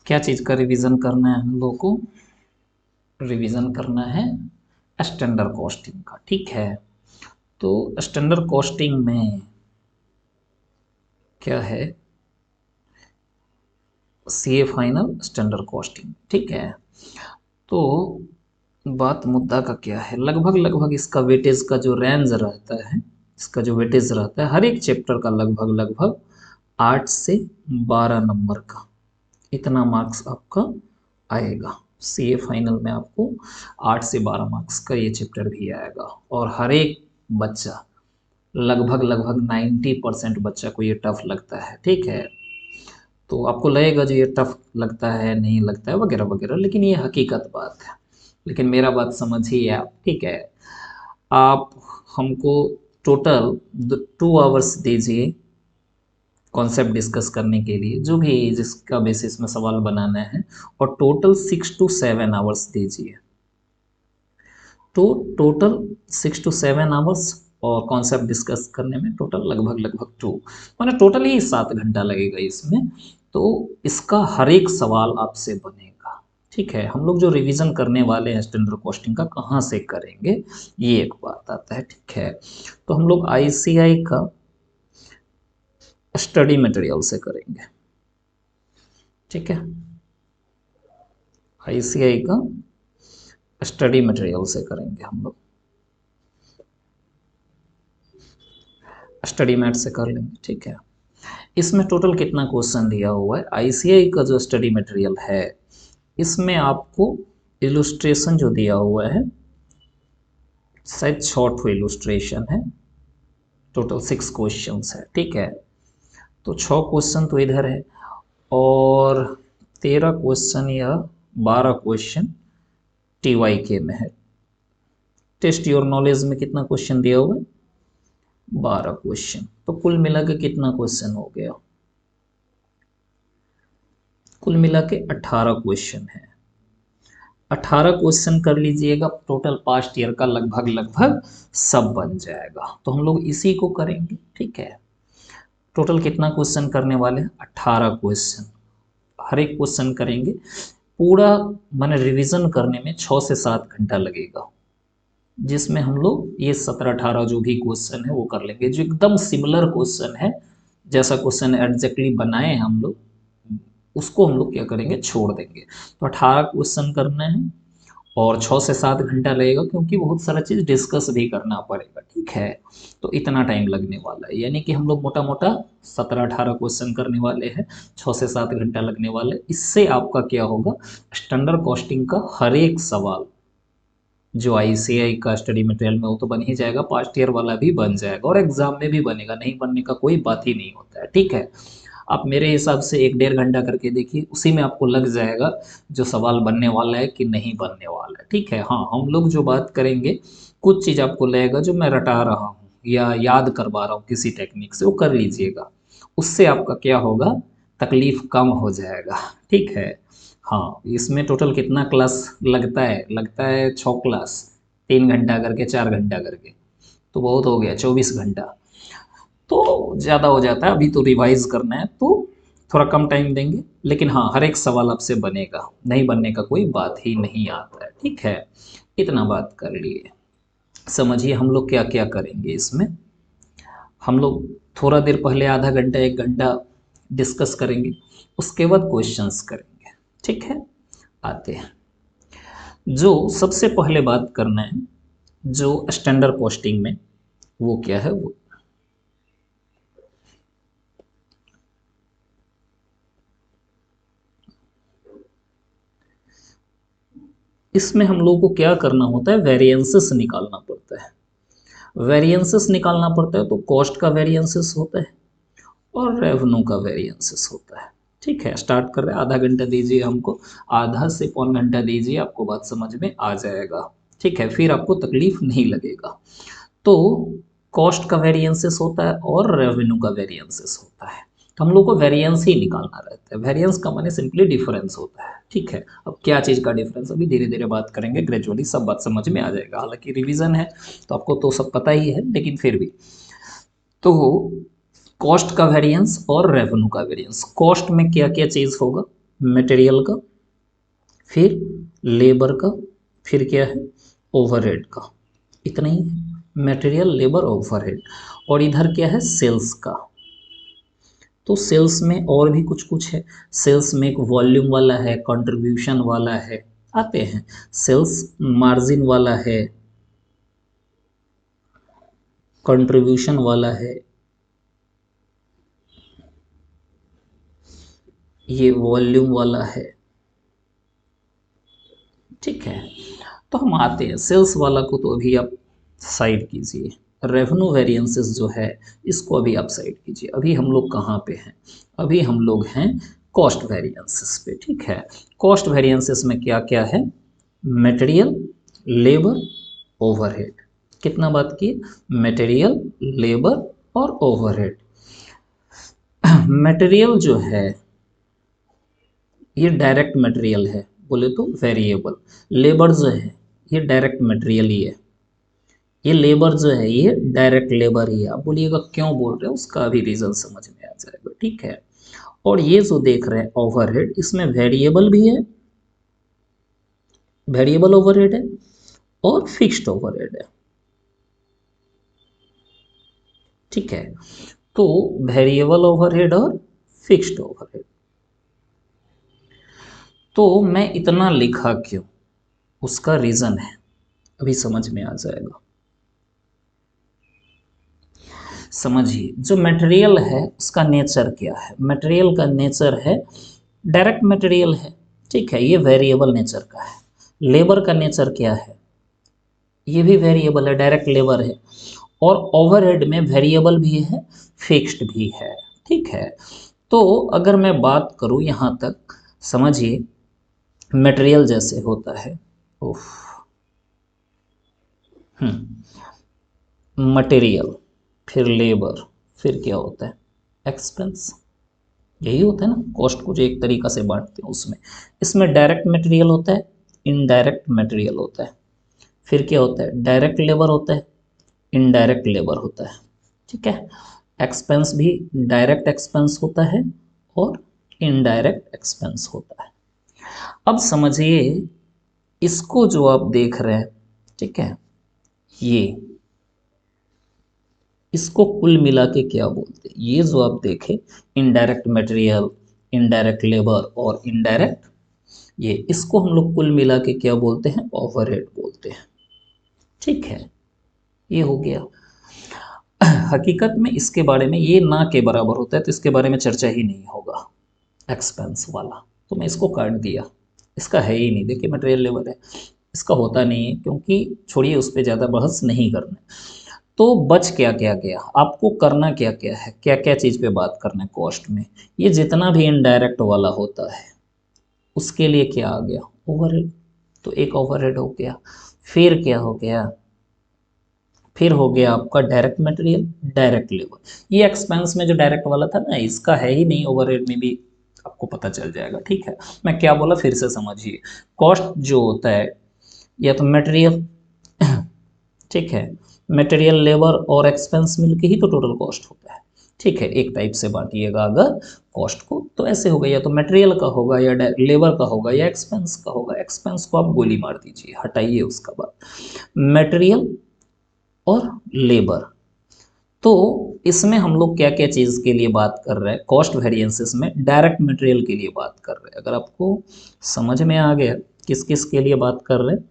क्या चीज़ का रिवीजन करना है हम लोग को? रिवीजन करना है स्टैंडर्ड कॉस्टिंग का। ठीक है, तो स्टैंडर्ड कॉस्टिंग में क्या है? सी ए फाइनल स्टैंडर्ड कॉस्टिंग। ठीक है, तो बात मुद्दा का क्या है, लगभग लगभग इसका वेटेज का जो रेंज रहता है, इसका जो वेटेज रहता है हर एक चैप्टर का लगभग लगभग 8 से 12 नंबर का, इतना मार्क्स आपका आएगा। सी ए फाइनल में आपको 8 से 12 मार्क्स का ये चैप्टर भी आएगा, और हर एक बच्चा लगभग लगभग 90% बच्चा को ये टफ लगता है। ठीक है, तो आपको लगेगा जो ये टफ लगता है, नहीं लगता है वगैरह वगैरह, लेकिन ये हकीकत बात है। लेकिन मेरा बात समझिए आप। ठीक है, आप हमको टोटल 2 आवर्स दीजिए कॉन्सेप्ट डिस्कस करने के लिए, जो भी जिसका बेसिस में सवाल बनाना है, और टोटल 6 to 7 आवर्स दीजिए। तो टोटल 6 to 7 आवर्स, और कॉन्सेप्ट डिस्कस करने में टोटल लगभग लगभग 2, माने टोटल ही 7 घंटा लगेगा इसमें। तो इसका हर एक सवाल आपसे बनेगा। ठीक है, हम लोग जो रिवीजन करने वाले हैं स्टैंडर्ड कॉस्टिंग का, कहाँ से करेंगे, ये एक बात आता है। ठीक है, तो हम लोग आईसीआई का स्टडी मटेरियल से करेंगे। ठीक है, आईसीआई का स्टडी मटेरियल से करेंगे हम लोग, स्टडी मैट से कर लेंगे। ठीक है, इसमें टोटल कितना क्वेश्चन दिया हुआ है? आईसीआई का जो स्टडी मटेरियल है, इसमें आपको इलुस्ट्रेशन जो दिया हुआ है, शायद शॉर्ट इलुस्ट्रेशन है। टोटल 6 क्वेश्चन है। ठीक है, तो 6 क्वेश्चन तो इधर है, और 13 क्वेश्चन या 12 क्वेश्चन टीवाई के में है। टेस्ट योर नॉलेज में कितना क्वेश्चन दिया हुआ है? 12 क्वेश्चन। तो कुल मिला के कितना क्वेश्चन हो गया? कुल मिला के 18 क्वेश्चन है। 18 क्वेश्चन कर लीजिएगा, टोटल पास्ट ईयर का लगभग लगभग सब बन जाएगा। तो हम लोग इसी को करेंगे। ठीक है, टोटल कितना क्वेश्चन करने वाले हैं? 18 क्वेश्चन। हर एक क्वेश्चन करेंगे पूरा, माने रिवीजन करने में 6 से 7 घंटा लगेगा, जिसमें हम लोग ये 17-18 जो भी क्वेश्चन है वो कर लेंगे, जो एकदम सिमिलर क्वेश्चन है, जैसा क्वेश्चन एग्जैक्टली बनाए हैं हम लोग, उसको हम लोग क्या करेंगे, छोड़ देंगे। तो 18 क्वेश्चन करना है, और 6 से 7 घंटा लगेगा, क्योंकि बहुत सारा चीज़ डिस्कस भी करना पड़ेगा। ठीक है, तो इतना टाइम लगने वाला है, यानी कि हम लोग मोटा मोटा 17-18 क्वेश्चन करने वाले हैं, 6 से 7 घंटा लगने वाले। इससे आपका क्या होगा, स्टैंडर्ड कॉस्टिंग का हर एक सवाल जो आईसीआई का स्टडी मटेरियल में, वो तो बन ही जाएगा, पास्ट ईयर वाला भी बन जाएगा, और एग्जाम में भी बनेगा, नहीं बनने का कोई बात ही नहीं होता है। ठीक है, आप मेरे हिसाब से 1-1.5 घंटा करके देखिए, उसी में आपको लग जाएगा जो सवाल बनने वाला है कि नहीं बनने वाला है। ठीक है, हाँ, हम लोग जो बात करेंगे, कुछ चीज़ आपको लगेगा जो मैं रटा रहा हूँ या याद करवा रहा हूँ किसी टेक्निक से, वो कर लीजिएगा, उससे आपका क्या होगा, तकलीफ कम हो जाएगा। ठीक है, हाँ, इसमें टोटल कितना क्लास लगता है? लगता है 6 क्लास, 3 घंटा करके, 4 घंटा करके, तो बहुत हो गया 24 घंटा। तो ज़्यादा हो जाता है, अभी तो रिवाइज करना है, तो थोड़ा कम टाइम देंगे, लेकिन हाँ, हर एक सवाल आपसे बनेगा, नहीं बनने का कोई बात ही नहीं आता है। ठीक है, इतना बात कर लिए। समझिए हम लोग क्या क्या करेंगे इसमें। हम लोग थोड़ा देर पहले आधा घंटा 1 घंटा डिस्कस करेंगे, उसके बाद क्वेश्चंस करेंगे। ठीक है, आते हैं। जो सबसे पहले बात करना है, जो स्टैंडर्ड कॉस्टिंग में, वो क्या है, वो इसमें हम लोग को क्या करना होता है, वेरिएंसेस निकालना पड़ता है। वेरिएंसेस निकालना पड़ता है, तो कॉस्ट का वेरिएंसेस होता है और रेवेन्यू का वेरिएंसेस होता है। ठीक है, स्टार्ट कर रहे हैं, आधा घंटा दीजिए हमको, आधा से पौन घंटा दीजिए, आपको बात समझ में आ जाएगा। ठीक है, फिर आपको तकलीफ नहीं लगेगा। तो कॉस्ट का वेरिएंसेस होता है और रेवेन्यू का वेरिएंसेस होता है, तो हम लोग को वेरिएंस ही निकालना रहता है। वेरिएंस का माने सिंपली डिफरेंस होता है। ठीक है, अब क्या चीज़ का डिफरेंस, अभी धीरे धीरे बात करेंगे, ग्रेजुअली सब बात समझ में आ जाएगा, हालांकि रिवीजन है तो आपको तो सब पता ही है, लेकिन फिर भी। तो कॉस्ट का वेरिएंस और रेवेन्यू का वेरिएंस, कॉस्ट में क्या क्या चीज़ होगा, मटेरियल का, फिर लेबर का, फिर क्या है ओवरहेड का। इतना ही मटेरियल, लेबर, ओवरहेड। और इधर क्या है सेल्स का। तो सेल्स में और भी कुछ कुछ है। सेल्स में एक वॉल्यूम वाला है, कंट्रीब्यूशन वाला है, आते हैं। सेल्स मार्जिन वाला है, कंट्रीब्यूशन वाला है, ये वॉल्यूम वाला है, ठीक है। तो हम आते हैं सेल्स वाला को, तो अभी आप साइड कीजिए। रेवेन्यू वेरिएंसेस जो है इसको अभी आप साइड कीजिए। अभी हम लोग कहाँ पे हैं? अभी हम लोग हैं कॉस्ट वेरिएंसेस पे, ठीक है। कॉस्ट वेरिएंसेस में क्या क्या है? Material, labour, overhead. कितना बात की? मटेरियल, लेबर और ओवरहेड। मटेरियल जो है ये डायरेक्ट मटेरियल है, बोले तो वेरिएबल। लेबर जो है ये डायरेक्ट मटेरियल ही है। ये लेबर जो है ये डायरेक्ट लेबर ही है। आप बोलिएगा क्यों बोल रहे हो, उसका भी रीज़न समझ में आ जाएगा, ठीक है। और ये जो देख रहे हैं ओवरहेड, इसमें वेरिएबल भी है, वेरिएबल ओवरहेड है और फिक्स्ड ओवरहेड है, ठीक है। तो वेरिएबल ओवरहेड और फिक्स्ड ओवरहेड। तो मैं इतना लिखा क्यों, उसका रीज़न है, अभी समझ में आ जाएगा। समझिए, जो मटेरियल है उसका नेचर क्या है? मटेरियल का नेचर है डायरेक्ट मटेरियल है, ठीक है, ये वेरिएबल नेचर का है। लेबर का नेचर क्या है? ये भी वेरिएबल है, डायरेक्ट लेबर है। और ओवरहेड में वेरिएबल भी है, फिक्स्ड भी है, ठीक है। तो अगर मैं बात करूं यहाँ तक, समझिए, मटेरियल जैसे होता है, उफ, मटेरियल, फिर लेबर, फिर क्या होता है एक्सपेंस। यही होता है ना, कॉस्ट को जो एक तरीका से बांटते हैं उसमें। इसमें डायरेक्ट मटेरियल होता है, इनडायरेक्ट मटेरियल होता है, फिर क्या होता है डायरेक्ट लेबर होता है, इनडायरेक्ट लेबर होता है, ठीक है। एक्सपेंस भी डायरेक्ट एक्सपेंस होता है और इनडायरेक्ट एक्सपेंस होता है। अब समझिए, इसको जो आप देख रहे हैं, ठीक है, ये इसको कुल मिला के क्या बोलते हैं? ये जो आप देखें इनडायरेक्ट मटेरियल, इनडायरेक्ट लेबर और इनडायरेक्ट, ये इसको हम लोग कुल मिला के क्या बोलते हैं? ओवरहेड बोलते हैं, ठीक है। ये हो गया। हकीकत में इसके बारे में ये ना के बराबर होता है, तो इसके बारे में चर्चा ही नहीं होगा, एक्सपेंस वाला। तो मैं इसको काट दिया, इसका है ही नहीं। देखिए मटेरियल लेबर है, इसका होता नहीं है, क्योंकि छोड़िए उस पर ज़्यादा बहस नहीं करना। तो बच क्या क्या गया? आपको करना क्या क्या है, क्या क्या चीज़ पे बात करना है कॉस्ट में? ये जितना भी इनडायरेक्ट वाला होता है उसके लिए क्या आ गया? ओवरहेड। तो एक ओवरहेड हो गया। फिर क्या हो गया? फिर हो गया आपका डायरेक्ट मटेरियल, डायरेक्ट लेबर। ये एक्सपेंस में जो डायरेक्ट वाला था ना, इसका है ही नहीं, ओवरहेड में भी आपको पता चल जाएगा, ठीक है। मैं क्या बोला फिर से समझिए। कॉस्ट जो होता है या तो मटेरियल, ठीक है, मटेरियल, लेबर और एक्सपेंस मिलके ही तो टोटल कॉस्ट होता है, ठीक है। एक टाइप से बांटिएगा अगर कॉस्ट को, तो ऐसे होगा, या तो मटेरियल का होगा, या लेबर का होगा, या एक्सपेंस का होगा। एक्सपेंस को आप गोली मार दीजिए, हटाइए उसका बाद। मटेरियल और लेबर। तो इसमें हम लोग क्या क्या चीज़ के लिए बात कर रहे हैं? कॉस्ट वेरिएंसेस में डायरेक्ट मटेरियल के लिए बात कर रहे हैं। अगर आपको समझ में आ गया किस किस के लिए बात कर रहे हैं,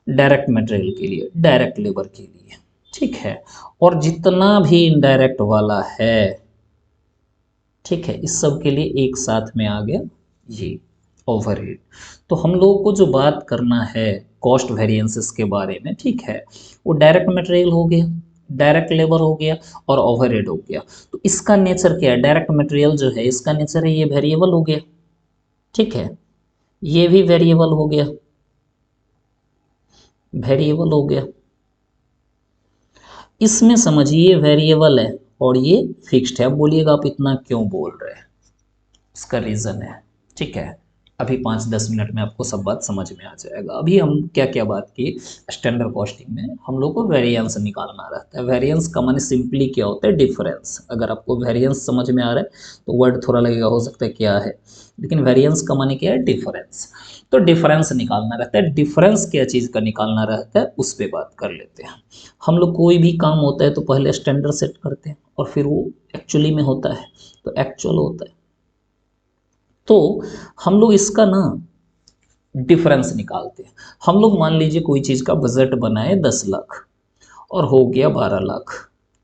डायरेक्ट मटेरियल के लिए, डायरेक्ट लेबर के लिए, ठीक है। और जितना भी इनडायरेक्ट वाला है, ठीक है, इस सब के लिए एक साथ में आ गया ये ओवरहेड। तो हम लोगों को जो बात करना है कॉस्ट वेरिएंसेस के बारे में, ठीक है, वो डायरेक्ट मटेरियल हो गया, डायरेक्ट लेबर हो गया और ओवरहेड हो गया। तो इसका नेचर क्या है? डायरेक्ट मटेरियल जो है इसका नेचर है ये वेरिएबल हो गया, ठीक है। ये भी वेरिएबल हो गया, वेरिएबल हो गया। इसमें समझिए वेरिएबल है और ये फिक्स्ड है। अब बोलिएगा आप इतना क्यों बोल रहे हैं, इसका रीज़न है, ठीक है। अभी 5-10 मिनट में आपको सब बात समझ में आ जाएगा। अभी हम क्या क्या बात की स्टैंडर्ड कॉस्टिंग में, हम लोग को वेरिएंस निकालना रहता है। वेरिएंस का माने सिंपली क्या होता है, डिफरेंस। अगर आपको वेरिएंस समझ में आ रहा है तो वर्ड थोड़ा लगेगा, हो सकता है क्या है, लेकिन वेरिएंस का माने क्या है, डिफरेंस। तो डिफरेंस निकालना रहता है। डिफरेंस क्या चीज़ का निकालना रहता है, उस पर बात कर लेते हैं। हम लोग कोई भी काम होता है तो पहले स्टैंडर्ड सेट करते हैं और फिर वो एक्चुअली में होता है तो एक्चुअल होता है। तो हम लोग इसका ना डिफरेंस निकालते हैं। हम लोग मान लीजिए कोई चीज़ का बजट बनाए 10 लाख और हो गया 12 लाख,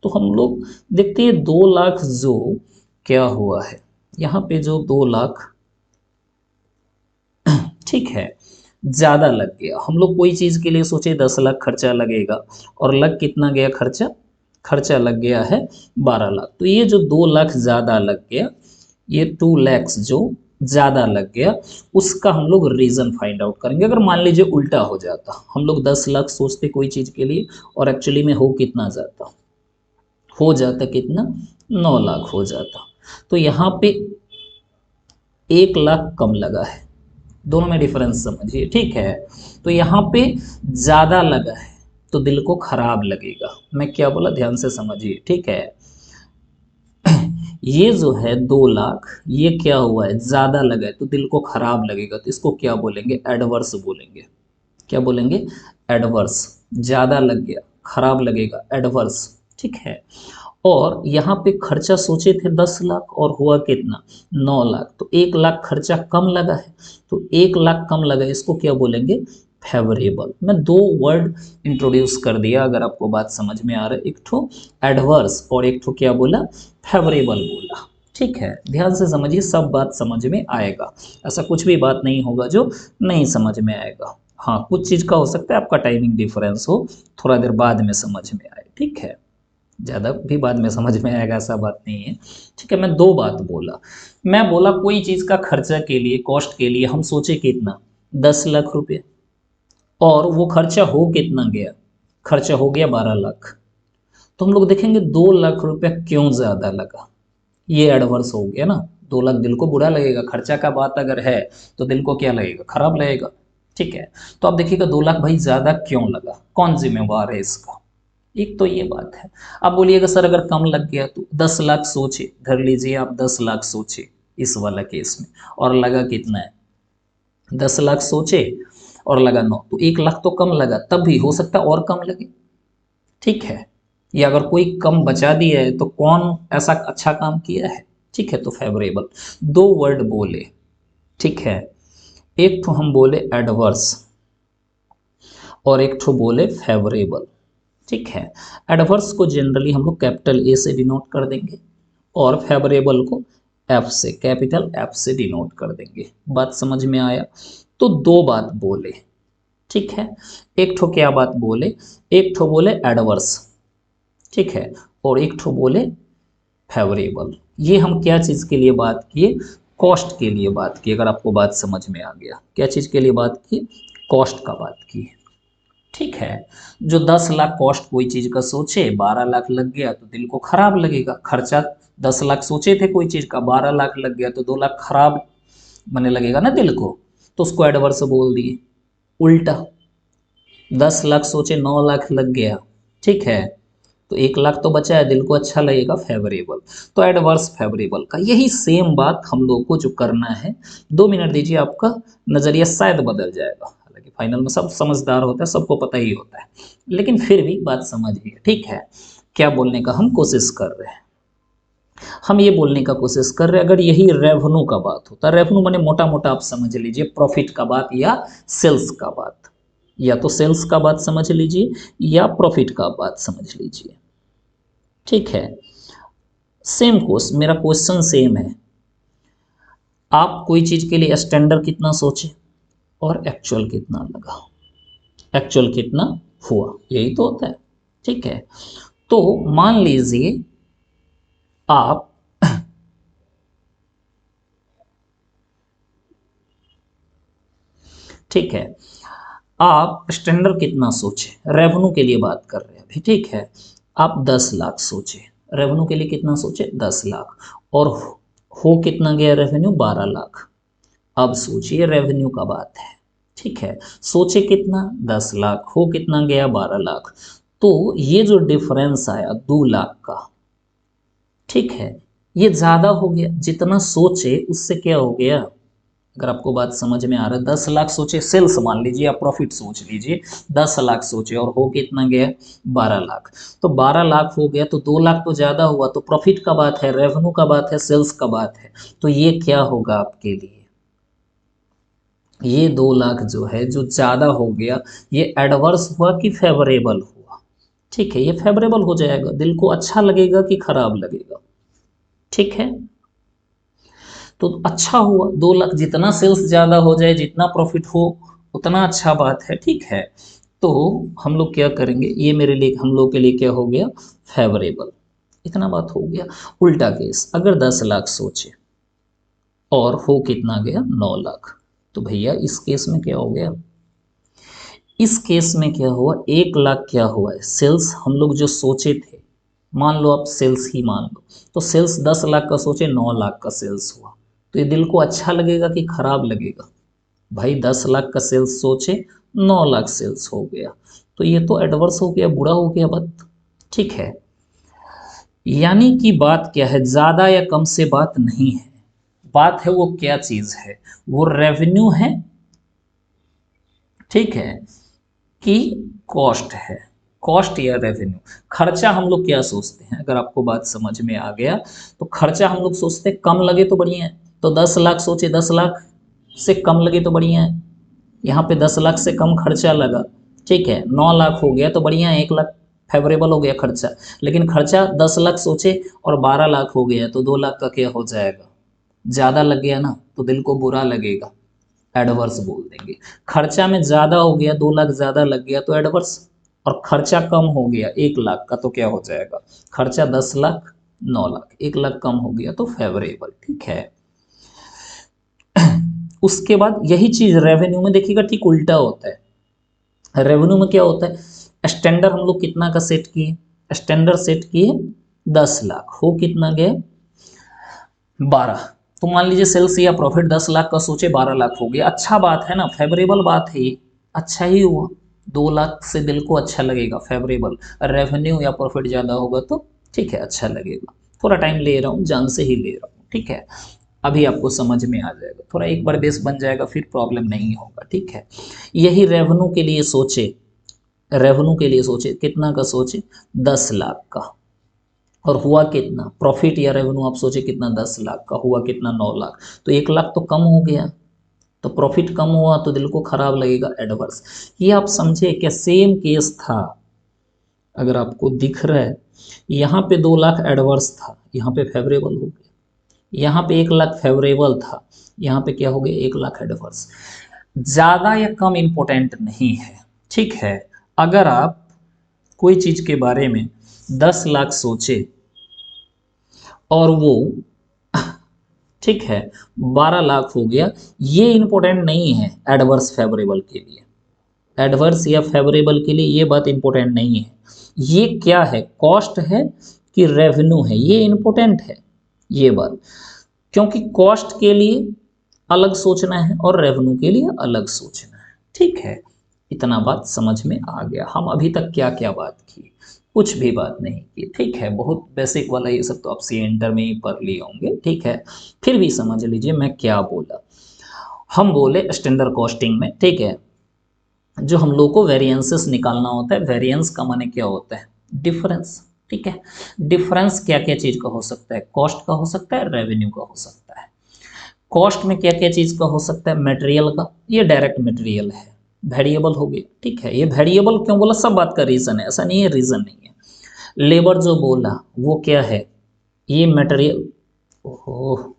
तो हम लोग देखते हैं 2 लाख जो क्या हुआ है यहाँ पे, जो 2 लाख ठीक है ज़्यादा लग गया। हम लोग कोई चीज़ के लिए सोचे 10 लाख खर्चा लगेगा और लग कितना गया खर्चा, खर्चा लग गया है 12 लाख। तो ये जो 2 लाख ज़्यादा लग गया, ये 2 lakhs जो ज़्यादा लग गया, उसका हम लोग रीज़न फाइंड आउट करेंगे। अगर मान लीजिए उल्टा हो जाता, हम लोग 10 लाख सोचते कोई चीज़ के लिए और एक्चुअली में हो कितना जाता, हो जाता कितना, 9 लाख हो जाता। तो यहाँ पे 1 लाख कम लगा है, दोनों में डिफरेंस समझिए, ठीक है। तो यहाँ पे ज़्यादा लगा है तो दिल को खराब लगेगा। मैं क्या बोला, ध्यान से समझिए, ठीक है। ये जो है 2 लाख, ये क्या हुआ है, ज़्यादा लगा है तो दिल को खराब लगेगा, तो इसको क्या बोलेंगे, एडवर्स बोलेंगे। क्या बोलेंगे, एडवर्स। ज़्यादा लग गया, खराब लगेगा, एडवर्स, ठीक है। और यहाँ पे खर्चा सोचे थे 10 लाख और हुआ कितना, 9 लाख, तो 1 लाख खर्चा कम लगा है, तो 1 लाख कम लगा, इसको क्या बोलेंगे, फेवरेबल। मैं 2 वर्ड इंट्रोड्यूस कर दिया, अगर आपको बात समझ में आ रहा है, एक ठो एडवर्स और एक ठो क्या बोला, फेवरेबल बोला, ठीक है। ध्यान से समझिए, सब बात समझ में आएगा, ऐसा कुछ भी बात नहीं होगा जो नहीं समझ में आएगा। हाँ, कुछ चीज़ का हो सकता है आपका टाइमिंग डिफरेंस हो, थोड़ा देर बाद में समझ में आए, ठीक है। ज़्यादा भी बाद में समझ में आएगा ऐसा बात नहीं है, ठीक है। मैं 2 बात बोला, मैं बोला कोई चीज़ का खर्चा के लिए, कॉस्ट के लिए हम सोचे कितना, 10 लाख रुपये, और वो खर्चा हो कितना गया, खर्चा हो गया 12 लाख। तो हम लोग देखेंगे 2 लाख रुपया क्यों ज़्यादा लगा, ये एडवर्स हो गया ना। 2 लाख दिल को बुरा लगेगा, खर्चा का बात अगर है तो दिल को क्या लगेगा, खराब लगेगा, ठीक है। तो आप देखिएगा 2 लाख भाई ज़्यादा क्यों लगा, कौन जिम्मेवार है इसका, एक तो ये बात है। आप बोलिएगा सर अगर कम लग गया तो 10 लाख सोचे, धर लीजिए आप 10 लाख सोचे इस वाला केस में, और लगा कितना है, 10 लाख सोचे और लगा 9, तो 1 लाख तो कम लगा, तब भी हो सकता है और कम लगे, ठीक है। या अगर कोई कम बचा दिया है तो कौन ऐसा अच्छा काम किया है, ठीक है। तो फेवरेबल, 2 वर्ड बोले, ठीक है। एक तो हम बोले एडवर्स और एक तो बोले फेवरेबल, ठीक है। एडवर्स को जनरली हम लोग कैपिटल ए से डिनोट कर देंगे और फेवरेबल को एफ से, कैपिटल एफ से डिनोट कर देंगे। बात समझ में आया। तो 2 बात बोले, ठीक है। एक ठो क्या बात बोले, एक ठो बोले एडवर्स, ठीक है, और एक ठो बोले फेवरेबल। ये हम क्या चीज़ के लिए बात किए, कॉस्ट के लिए बात की। अगर आपको बात समझ में आ गया, क्या चीज़ के लिए बात की, कॉस्ट का बात की, ठीक है। जो 10 लाख कॉस्ट कोई चीज़ का सोचे, 12 लाख लग गया तो दिल को खराब लगेगा। खर्चा 10 लाख सोचे थे कोई चीज़ का, 12 लाख लग गया तो 2 लाख खराब बनने लगेगा ना दिल को, तो उसको एडवर्स बोल दिए। उल्टा 10 लाख सोचे, 9 लाख लग गया, ठीक है, तो 1 लाख तो बचा है, दिल को अच्छा लगेगा, फेवरेबल। तो एडवर्स फेवरेबल का यही सेम बात हम लोग को जो करना है। 2 मिनट दीजिए, आपका नज़रिया शायद बदल जाएगा। हालांकि फाइनल में सब समझदार होता है, सबको पता ही होता है, लेकिन फिर भी बात समझिए, ठीक है। क्या बोलने का हम कोशिश कर रहे हैं, हम ये बोलने का कोशिश कर रहे हैं, अगर यही रेवेन्यू का बात होता, रेवेन्यू माने मोटा मोटा आप समझ लीजिए प्रॉफिट का बात या सेल्स का बात, या तो सेल्स का बात समझ लीजिए या प्रॉफिट का बात समझ लीजिए, ठीक है। सेम कोर्स, मेरा क्वेश्चन सेम है। आप कोई चीज़ के लिए स्टैंडर्ड कितना सोचे और एक्चुअल कितना लगा, एक्चुअल कितना हुआ, यही तो होता है, ठीक है। तो मान लीजिए आप ठीक है, आप स्टैंडर्ड कितना सोचे, रेवेन्यू के लिए बात कर रहे हैं अभी, ठीक है। आप 10 लाख सोचे, रेवेन्यू के लिए कितना सोचे, 10 लाख, और हो कितना गया रेवेन्यू, 12 लाख। अब सोचिए रेवेन्यू का बात है, ठीक है। सोचे कितना 10 लाख, हो कितना गया 12 लाख। तो ये जो डिफरेंस आया 2 लाख का, ठीक है, ये ज़्यादा हो गया। जितना सोचे उससे क्या हो गया, अगर आपको बात समझ में आ रहा है, 10 लाख सोचे सेल्स मान लीजिए, आप प्रॉफिट सोच लीजिए, 10 लाख सोचे और हो कितना गया 12 लाख। तो 12 लाख हो गया तो 2 लाख तो ज़्यादा हुआ, तो प्रॉफिट का बात है, रेवेन्यू का बात है, सेल्स का बात है। तो ये क्या होगा आपके लिए, ये 2 लाख जो है जो ज़्यादा हो गया, ये एडवर्स हुआ कि फेवरेबल हुआ, ठीक है। ये फेवरेबल हो जाएगा, दिल को अच्छा लगेगा कि खराब लगेगा, ठीक है। तो अच्छा हुआ 2 लाख, जितना सेल्स ज़्यादा हो जाए, जितना प्रॉफिट हो उतना अच्छा बात है, ठीक है। तो हम लोग क्या करेंगे, ये मेरे लिए, हम लोग के लिए क्या हो गया फेवरेबल, इतना बात हो गया। उल्टा केस, अगर 10 लाख सोचे और हो कितना गया 9 लाख, तो भैया इस केस में क्या हो गया, इस केस में क्या हुआ, 1 लाख क्या हुआ है सेल्स, हम लोग जो सोचे थे, मान लो आप सेल्स ही मान लो, तो सेल्स 10 लाख का सोचे, 9 लाख का सेल्स हुआ। तो ये दिल को अच्छा लगेगा कि खराब लगेगा, भाई 10 लाख का सेल्स सोचे 9 लाख सेल्स हो गया, तो ये तो एडवर्स हो गया, बुरा हो गया बात, ठीक है। यानी कि बात क्या है, ज़्यादा या कम से बात नहीं है, बात है वो क्या चीज़ है, वो रेवेन्यू है, ठीक है, कि कॉस्ट है, कॉस्ट या रेवेन्यू। खर्चा हम लोग क्या सोचते हैं, अगर आपको बात समझ में आ गया, तो खर्चा हम लोग सोचते हैं कम लगे तो बढ़िया है, तो 10 लाख सोचे 10 लाख से कम लगे तो बढ़िया है, यहाँ पे 10 लाख से कम खर्चा लगा, ठीक है, 9 लाख हो गया तो बढ़िया है, 1 लाख फेवरेबल हो गया खर्चा। लेकिन खर्चा 10 लाख सोचे और 12 लाख हो गया, तो 2 लाख का क्या हो जाएगा, ज़्यादा लग गया ना, तो दिल को बुरा लगेगा, एडवर्स बोल देंगे। खर्चा में ज़्यादा हो गया, 2 लाख ज़्यादा लग गया तो एडवर्स, और खर्चा कम हो गया 1 लाख का, तो क्या हो जाएगा, खर्चा 10 लाख 9 लाख, 1 लाख कम हो गया तो फेवरेबल, ठीक है। उसके बाद यही चीज़ रेवेन्यू में देखिएगा, ठीक उल्टा होता है। रेवेन्यू में क्या होता है, स्टैंडर्ड हम लोग कितना का सेट किए, स्टैंडर्ड सेट किए 10 लाख, हो कितना गया 12। तो मान लीजिए सेल्स या प्रॉफिट 10 लाख का सोचे 12 लाख हो गया, अच्छा बात है ना, फेवरेबल बात है ये, अच्छा ही हुआ, 2 लाख से दिल को अच्छा लगेगा, फेवरेबल। रेवेन्यू या प्रॉफिट ज़्यादा होगा तो ठीक है, अच्छा लगेगा। थोड़ा टाइम ले रहा हूँ, जान से ही ले रहा हूँ, ठीक है। अभी आपको समझ में आ जाएगा, थोड़ा एक बार बेस बन जाएगा फिर प्रॉब्लम नहीं होगा, ठीक है। यही रेवेन्यू के लिए सोचे, रेवेन्यू के लिए सोचे कितना का सोचे 10 लाख का, और हुआ कितना, प्रॉफिट या रेवेन्यू आप सोचे कितना 10 लाख का, हुआ कितना 9 लाख, तो 1 लाख तो कम हो गया, तो प्रॉफिट कम हुआ तो दिल को खराब लगेगा, एडवर्स। ये आप समझे क्या, सेम केस था, अगर आपको दिख रहा है, यहाँ पे 2 लाख एडवर्स था, यहाँ पे फेवरेबल हो गया, यहाँ पे 1 लाख फेवरेबल था, यहाँ पे क्या हो गया 1 लाख एडवर्स। ज़्यादा या कम इम्पोर्टेंट नहीं है, ठीक है। अगर आप कोई चीज़ के बारे में 10 लाख सोचे और वो ठीक है 12 लाख हो गया, ये इंपॉर्टेंट नहीं है एडवर्स फेवरेबल के लिए, एडवर्स या फेवरेबल के लिए ये बात इंपॉर्टेंट नहीं है। ये क्या है, कॉस्ट है कि रेवेन्यू है, ये इंपॉर्टेंट है ये बात, क्योंकि कॉस्ट के लिए अलग सोचना है और रेवेन्यू के लिए अलग सोचना है, ठीक है। इतना बात समझ में आ गया। हम अभी तक क्या क्या बात की, कुछ भी बात नहीं की, ठीक है। बहुत बेसिक वाला ये सब तो आप सी इंटर में ही पढ़ लिए होंगे, ठीक है। फिर भी समझ लीजिए मैं क्या बोला, हम बोले स्टैंडर्ड कॉस्टिंग में, ठीक है, जो हम लोग को वेरिएंसेस निकालना होता है, वेरिएंस का माने क्या होता है, डिफरेंस, ठीक है। डिफरेंस क्या क्या चीज़ का हो सकता है, कॉस्ट का हो सकता है, रेवेन्यू का हो सकता है। कॉस्ट में क्या क्या चीज़ का हो सकता है, मटेरियल का, ये डायरेक्ट मटेरियल है, वेरिएबल हो गया, ठीक है। ये वेरिएबल क्यों बोला, सब बात का रीज़न है, ऐसा नहीं है रीज़न नहीं है। लेबर जो बोला वो क्या है, ये मटेरियल, ओहो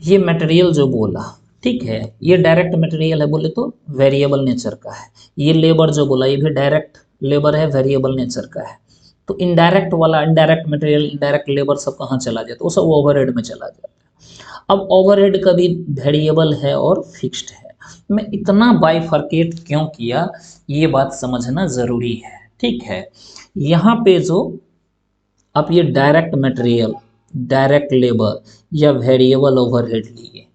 ये मटेरियल जो बोला, ठीक है, ये डायरेक्ट मटेरियल है बोले तो वेरिएबल नेचर का है। ये लेबर जो बोला ये भी डायरेक्ट लेबर है, वेरिएबल नेचर का है। तो इनडायरेक्ट वाला, इनडायरेक्ट मटेरियल, इनडायरेक्ट लेबर सब कहाँ चला जाता है, वो सब ओवरहेड में चला जाता है। अब ओवरहेड का भी वेरिएबल है और फिक्स्ड है। मैं इतना बाइफरकेट क्यों किया, ये बात समझना ज़रूरी है, ठीक है। यहाँ पे जो आप ये डायरेक्ट मटेरियल, डायरेक्ट लेबर या वेरिएबल ओवरहेड लिए,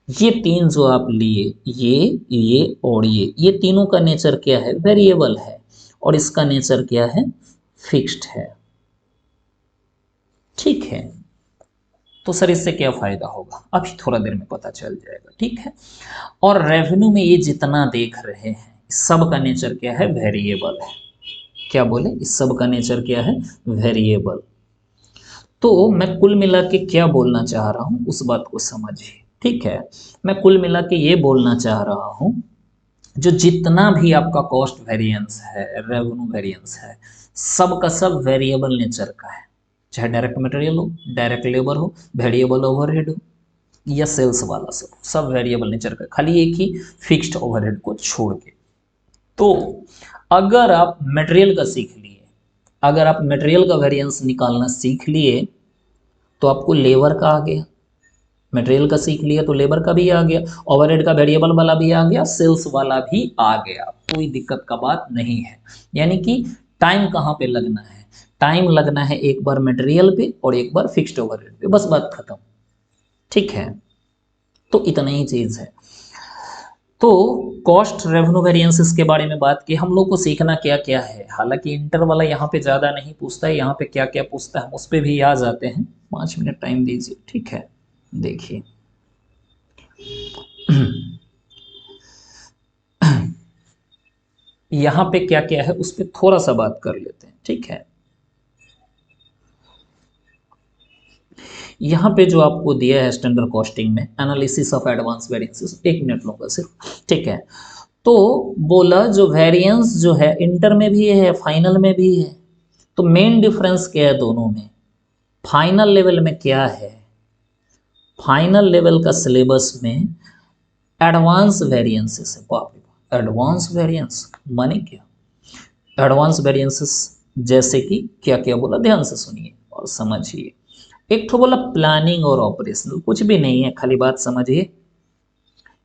ये तीन जो आप लिए, ये और ये तीनों का नेचर क्या है, वेरिएबल है, और इसका नेचर क्या है, फिक्स्ड है, ठीक है। तो सर इससे क्या फ़ायदा होगा, अभी थोड़ा देर में पता चल जाएगा, ठीक है। और रेवेन्यू में ये जितना देख रहे हैं, इस सब का नेचर क्या है, वेरिएबल है। क्या बोले, इस सब का नेचर क्या है, वेरिएबल। तो मैं कुल मिला के क्या बोलना चाह रहा हूँ उस बात को समझिए, ठीक है। मैं कुल मिला के ये बोलना चाह रहा हूँ, जो जितना भी आपका कॉस्ट वेरिएंस है, रेवेन्यू वेरिएंस है, सब का सब वेरिएबल नेचर का है। चाहे डायरेक्ट मटेरियल हो, डायरेक्ट लेबर हो, वेरिएबल ओवरहेड हो, या सेल्स वाला सब सब वेरिएबल नेचर का, खाली एक ही फिक्स्ड ओवरहेड को छोड़ के। तो अगर आप मटेरियल का सीख लिए, अगर आप मटेरियल का वेरिएंस निकालना सीख लिए, तो आपको लेबर का आ गया, मटेरियल का सीख लिया तो लेबर का भी आ गया, ओवरहेड का वेरिएबल वाला भी आ गया, सेल्स वाला भी आ गया, कोई दिक्कत का बात नहीं है। यानी कि टाइम कहाँ पे लगना है, टाइम लगना है एक बार मटेरियल पे और एक बार फिक्स्ड ओवरहेड पे, बस बात खत्म, ठीक है। तो इतना ही चीज़ है। तो कॉस्ट रेवेन्यू वेरिएंसेस के बारे में बात की, हम लोग को सीखना क्या क्या है। हालांकि इंटर वाला यहाँ पे ज़्यादा नहीं पूछता है, यहाँ पे क्या क्या पूछता है हम उस पर भी आ जाते हैं। 5 मिनट टाइम दीजिए, ठीक है। देखिए यहाँ पे क्या क्या है उस पर थोड़ा सा बात कर लेते हैं, ठीक है। यहाँ पे जो आपको दिया है स्टैंडर्ड कॉस्टिंग में analysis of advance variances, 1 minute लूंगा सिर्फ, ठीक है। तो बोला जो वेरिएंस जो है इंटर में भी है, फाइनल में भी है। तो मेन डिफरेंस क्या है दोनों में, फाइनल लेवल में क्या है, फाइनल लेवल का सिलेबस में एडवांस वेरिएंसेस है। बाप रे बाप, एडवांस वेरिएंस माने क्या, एडवांस वेरिएंसेस जैसे कि क्या क्या बोला, ध्यान से सुनिए और समझिए। एक तो बोला प्लानिंग और ऑपरेशनल, कुछ भी नहीं है, खाली बात समझिए।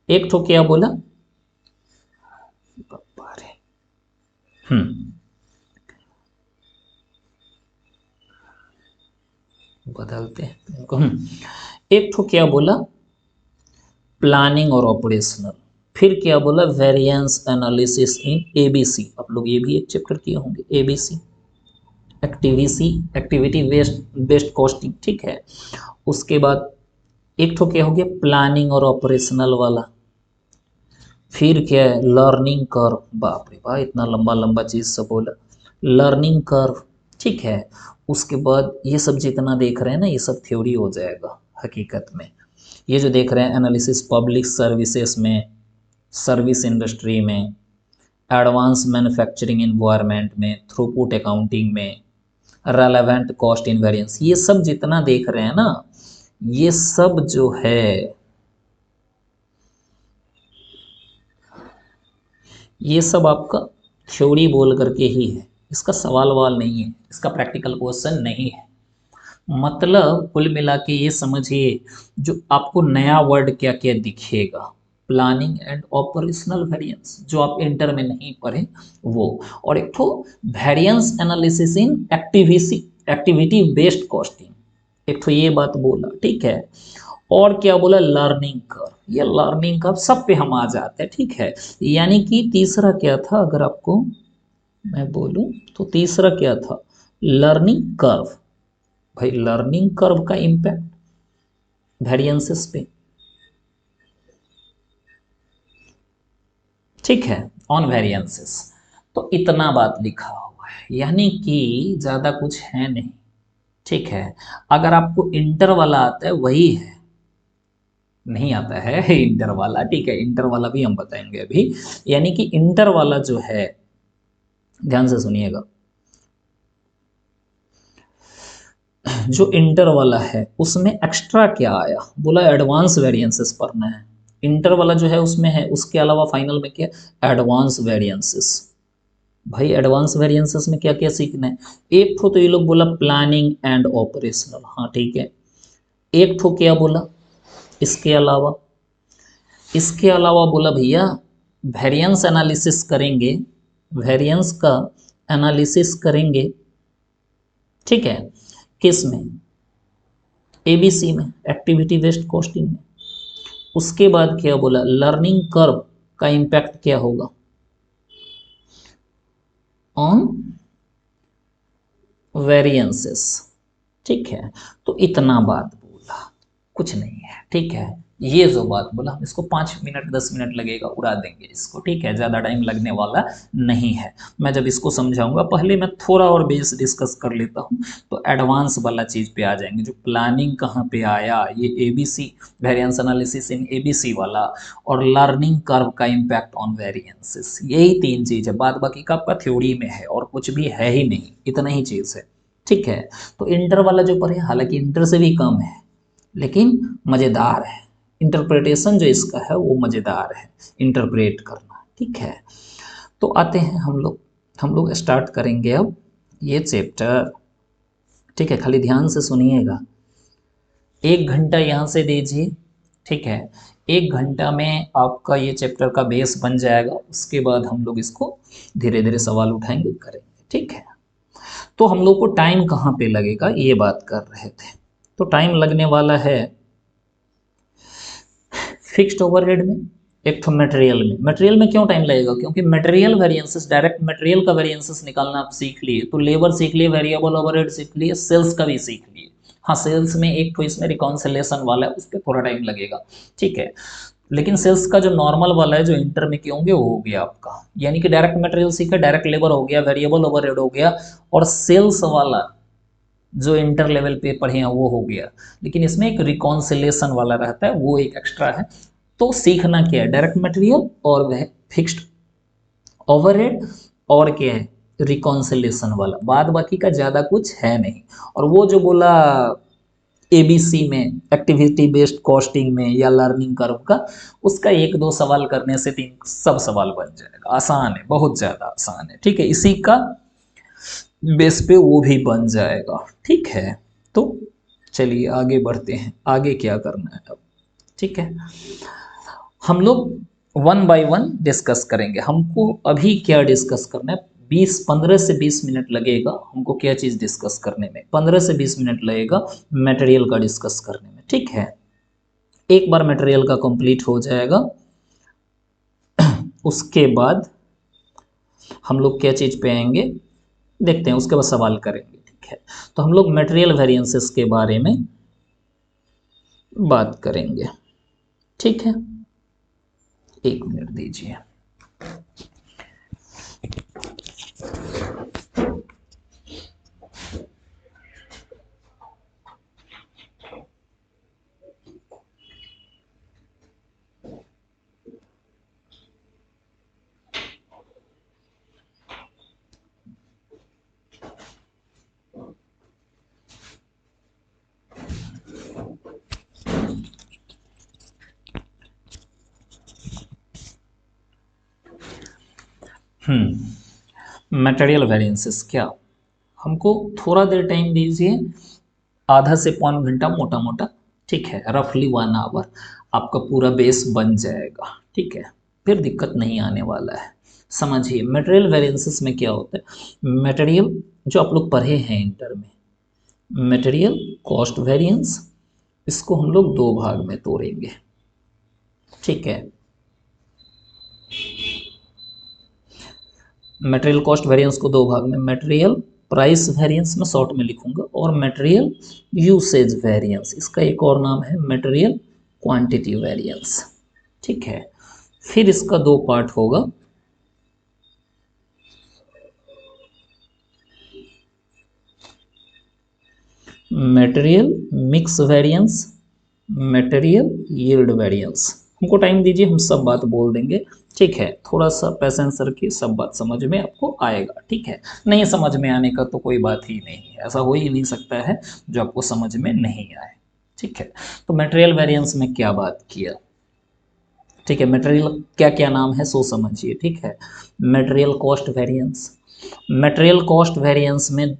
एक तो क्या बोला, हम्म बदलते हैं इनको, एक तो क्या बोला, प्लानिंग और ऑपरेशनल। फिर क्या बोला, वेरिएंस एनालिसिस इन एबीसी, आप लोग ये भी एक चैप्टर किए होंगे, ABC, activity based based costing, ठीक है। उसके बाद एक तो क्या हो गया, प्लानिंग और ऑपरेशनल वाला। फिर क्या है, लर्निंग कर्व, बाप रे बाप इतना लंबा लंबा चीज़ सब बोला, लर्निंग कर्व, ठीक है। उसके बाद ये सब जितना देख रहे हैं ना, ये सब थ्योरी हो जाएगा हकीकत में। ये जो देख रहे हैं एनालिसिस पब्लिक सर्विसेज में, सर्विस इंडस्ट्री में, एडवांस मैन्युफैक्चरिंग इन्वायरमेंट में, थ्रूपुट अकाउंटिंग में, रेलेवेंट कॉस्ट इनवेरिएंस, ये सब जितना देख रहे हैं ना, ये सब जो है, ये सब आपका थ्योरी बोल करके ही है, इसका सवाल वाल नहीं है, इसका प्रैक्टिकल क्वेश्चन नहीं है। मतलब कुल मिला के ये समझिए, जो आपको नया वर्ड क्या क्या दिखेगा, प्लानिंग एंड ऑपरेशनल वेरिएंस, जो आप इंटर में नहीं पढ़े वो, और एक तो variance analysis in activity based costing, एक तो ये बात बोला, ठीक है। और क्या बोला, लर्निंग कर्व, ये लर्निंग कर्व सब पे हम आ जाते हैं, ठीक है। यानी कि तीसरा क्या था, अगर आपको मैं बोलूं तो तीसरा क्या था, लर्निंग कर्व। भाई लर्निंग कर्व का इम्पैक्ट वेरिएंसेस पे, ठीक है, ऑन वेरिएंसेस। तो इतना बात लिखा हुआ है, यानी कि ज़्यादा कुछ है नहीं, ठीक है। अगर आपको इंटर वाला आता है वही है, नहीं आता है इंटर वाला, ठीक है, इंटर वाला भी हम बताएंगे अभी। यानी कि इंटर वाला जो है, ध्यान से सुनिएगा, जो इंटर वाला है उसमें एक्स्ट्रा क्या आया, बोला एडवांस वेरिएंसेस पढ़ना है। इंटर वाला जो है उसमें है, उसके अलावा फाइनल में क्या, एडवांस वेरिएंसेस। भाई एडवांस वेरिएंसेस में क्या क्या सीखना है, एक ठो तो ये लोग बोला प्लानिंग एंड ऑपरेशनल, हाँ ठीक है। एक ठो क्या बोला इसके अलावा, इसके अलावा बोला भैया वेरिएंस एनालिसिस करेंगे, वेरिएंस का एनालिसिस करेंगे, ठीक है, किस में, एबीसी में, एक्टिविटी बेस्ड कॉस्टिंग में। उसके बाद क्या बोला, लर्निंग कर्व का इंपैक्ट क्या होगा ऑन वेरिएंसेस, ठीक है। तो इतना बात बोला, कुछ नहीं है, ठीक है। ये जो बात बोला, हम इसको 5 मिनट 10 मिनट लगेगा, उड़ा देंगे इसको, ठीक है, ज़्यादा टाइम लगने वाला नहीं है। मैं जब इसको समझाऊंगा, पहले मैं थोड़ा और बेस डिस्कस कर लेता हूँ, तो एडवांस वाला चीज़ पे आ जाएंगे। जो प्लानिंग कहाँ पे आया, ये ABC, variance analysis in ABC वाला, और लर्निंग कर्व का इम्पैक्ट ऑन वेरिएंसेस, यही 3 चीज़ है। बाद बाकी का आपका थ्योरी में है और कुछ भी है ही नहीं, इतना ही चीज़ है, ठीक है। तो इंटर वाला जो पढ़े, हालांकि इंटर से भी कम है लेकिन मज़ेदार है, इंटरप्रिटेशन जो इसका है वो मज़ेदार है, इंटरप्रेट करना, ठीक है। तो आते हैं हम लोग स्टार्ट करेंगे अब ये चैप्टर, ठीक है। खाली ध्यान से सुनिएगा, 1 घंटा यहाँ से दीजिए, ठीक है। 1 घंटा में आपका ये चैप्टर का बेस बन जाएगा। उसके बाद हम लोग इसको धीरे धीरे सवाल उठाएंगे, करेंगे, ठीक है। तो हम लोग को टाइम कहाँ पे लगेगा ये बात कर रहे थे। तो टाइम लगने वाला है फिक्स्ड ओवरहेड में, एक तो मटेरियल में। मटेरियल में क्यों टाइम लगेगा, क्योंकि मटेरियल वेरिएंसेस, डायरेक्ट मटेरियल का वेरिएंसेस निकालना आप सीख लिए, तो लेबर सीख लिए, वेरिएबल ओवरहेड सीख लिए, सेल्स का भी सीख लिए। हाँ, सेल्स में एक तो इसमें रिकॉन्सिलेशन वाला है, उस पर थोड़ा टाइम लगेगा, ठीक है। लेकिन सेल्स का जो नॉर्मल वाला है, जो इंटर में के होंगे, वो हो गया आपका, यानी कि डायरेक्ट मटेरियल सीखा, डायरेक्ट लेबर हो गया, वेरिएबल ओवरहेड हो गया, और सेल्स वाला जो इंटर लेवल पे पढ़े हैं वो हो गया। लेकिन इसमें एक रिकॉन्सिलेशन वाला रहता है, वो एक एक्स्ट्रा है। तो सीखना क्या है, डायरेक्ट मटेरियल और वह फिक्स्ड ओवरहेड, और क्या है, रिकॉन्सिलेशन वाला। बाद बाकी का ज़्यादा कुछ है नहीं। और वो जो बोला एबीसी में, एक्टिविटी बेस्ड कॉस्टिंग में, या लर्निंग कर्व का, उसका 1-2 सवाल करने से 3 सब सवाल बन जाएगा। आसान है, बहुत ज़्यादा आसान है, ठीक है। इसी का बेस पे वो भी बन जाएगा, ठीक है। तो चलिए आगे बढ़ते हैं, आगे क्या करना है अब, ठीक है। हम लोग 1 बाय 1 डिस्कस करेंगे। हमको अभी क्या डिस्कस करना है, 15 से 20 मिनट लगेगा हमको क्या चीज़ डिस्कस करने में, 15 से 20 मिनट लगेगा मटेरियल का डिस्कस करने में, ठीक है। एक बार मटेरियल का कंप्लीट हो जाएगा, उसके बाद हम लोग क्या चीज़ पे आएंगे देखते हैं, उसके बाद सवाल करेंगे, ठीक है। तो हम लोग मटेरियल वेरिएंसेस के बारे में बात करेंगे, ठीक है। 1 मिनट दीजिए। मटेरियल वेरिएंसेस क्या, हमको थोड़ा देर टाइम दीजिए, आधा से पौन घंटा मोटा मोटा, ठीक है, रफली 1 आवर आपका पूरा बेस बन जाएगा, ठीक है। फिर दिक्कत नहीं आने वाला है। समझिए मटेरियल वेरिएंसेस में क्या होता है। मटेरियल जो आप लोग पढ़े हैं इंटर में, मटेरियल कॉस्ट वेरिएंस, इसको हम लोग 2 भाग में तोड़ेंगे, ठीक है। मटेरियल कॉस्ट वेरिएंस को 2 भाग में, मटेरियल प्राइस वेरिएंस में शॉर्ट में लिखूंगा, और मटेरियल यूसेज वेरिएंस, इसका एक और नाम है मटेरियल क्वांटिटी वेरिएंस, ठीक है। फिर इसका 2 पार्ट होगा, material mix variance, material yield variance. हमको टाइम दीजिए, हम सब बात बोल देंगे, ठीक है। थोड़ा सा पैसेंस रखिए, सब बात समझ में आपको आएगा, ठीक है। नहीं समझ में आने का तो कोई बात ही नहीं है, ऐसा हो ही नहीं सकता है जो आपको समझ में नहीं आए, ठीक है। तो मटेरियल वेरिएंस में क्या बात किया, ठीक है। मटेरियल क्या क्या नाम है सो समझिए, ठीक है। Material cost variance, material cost variance में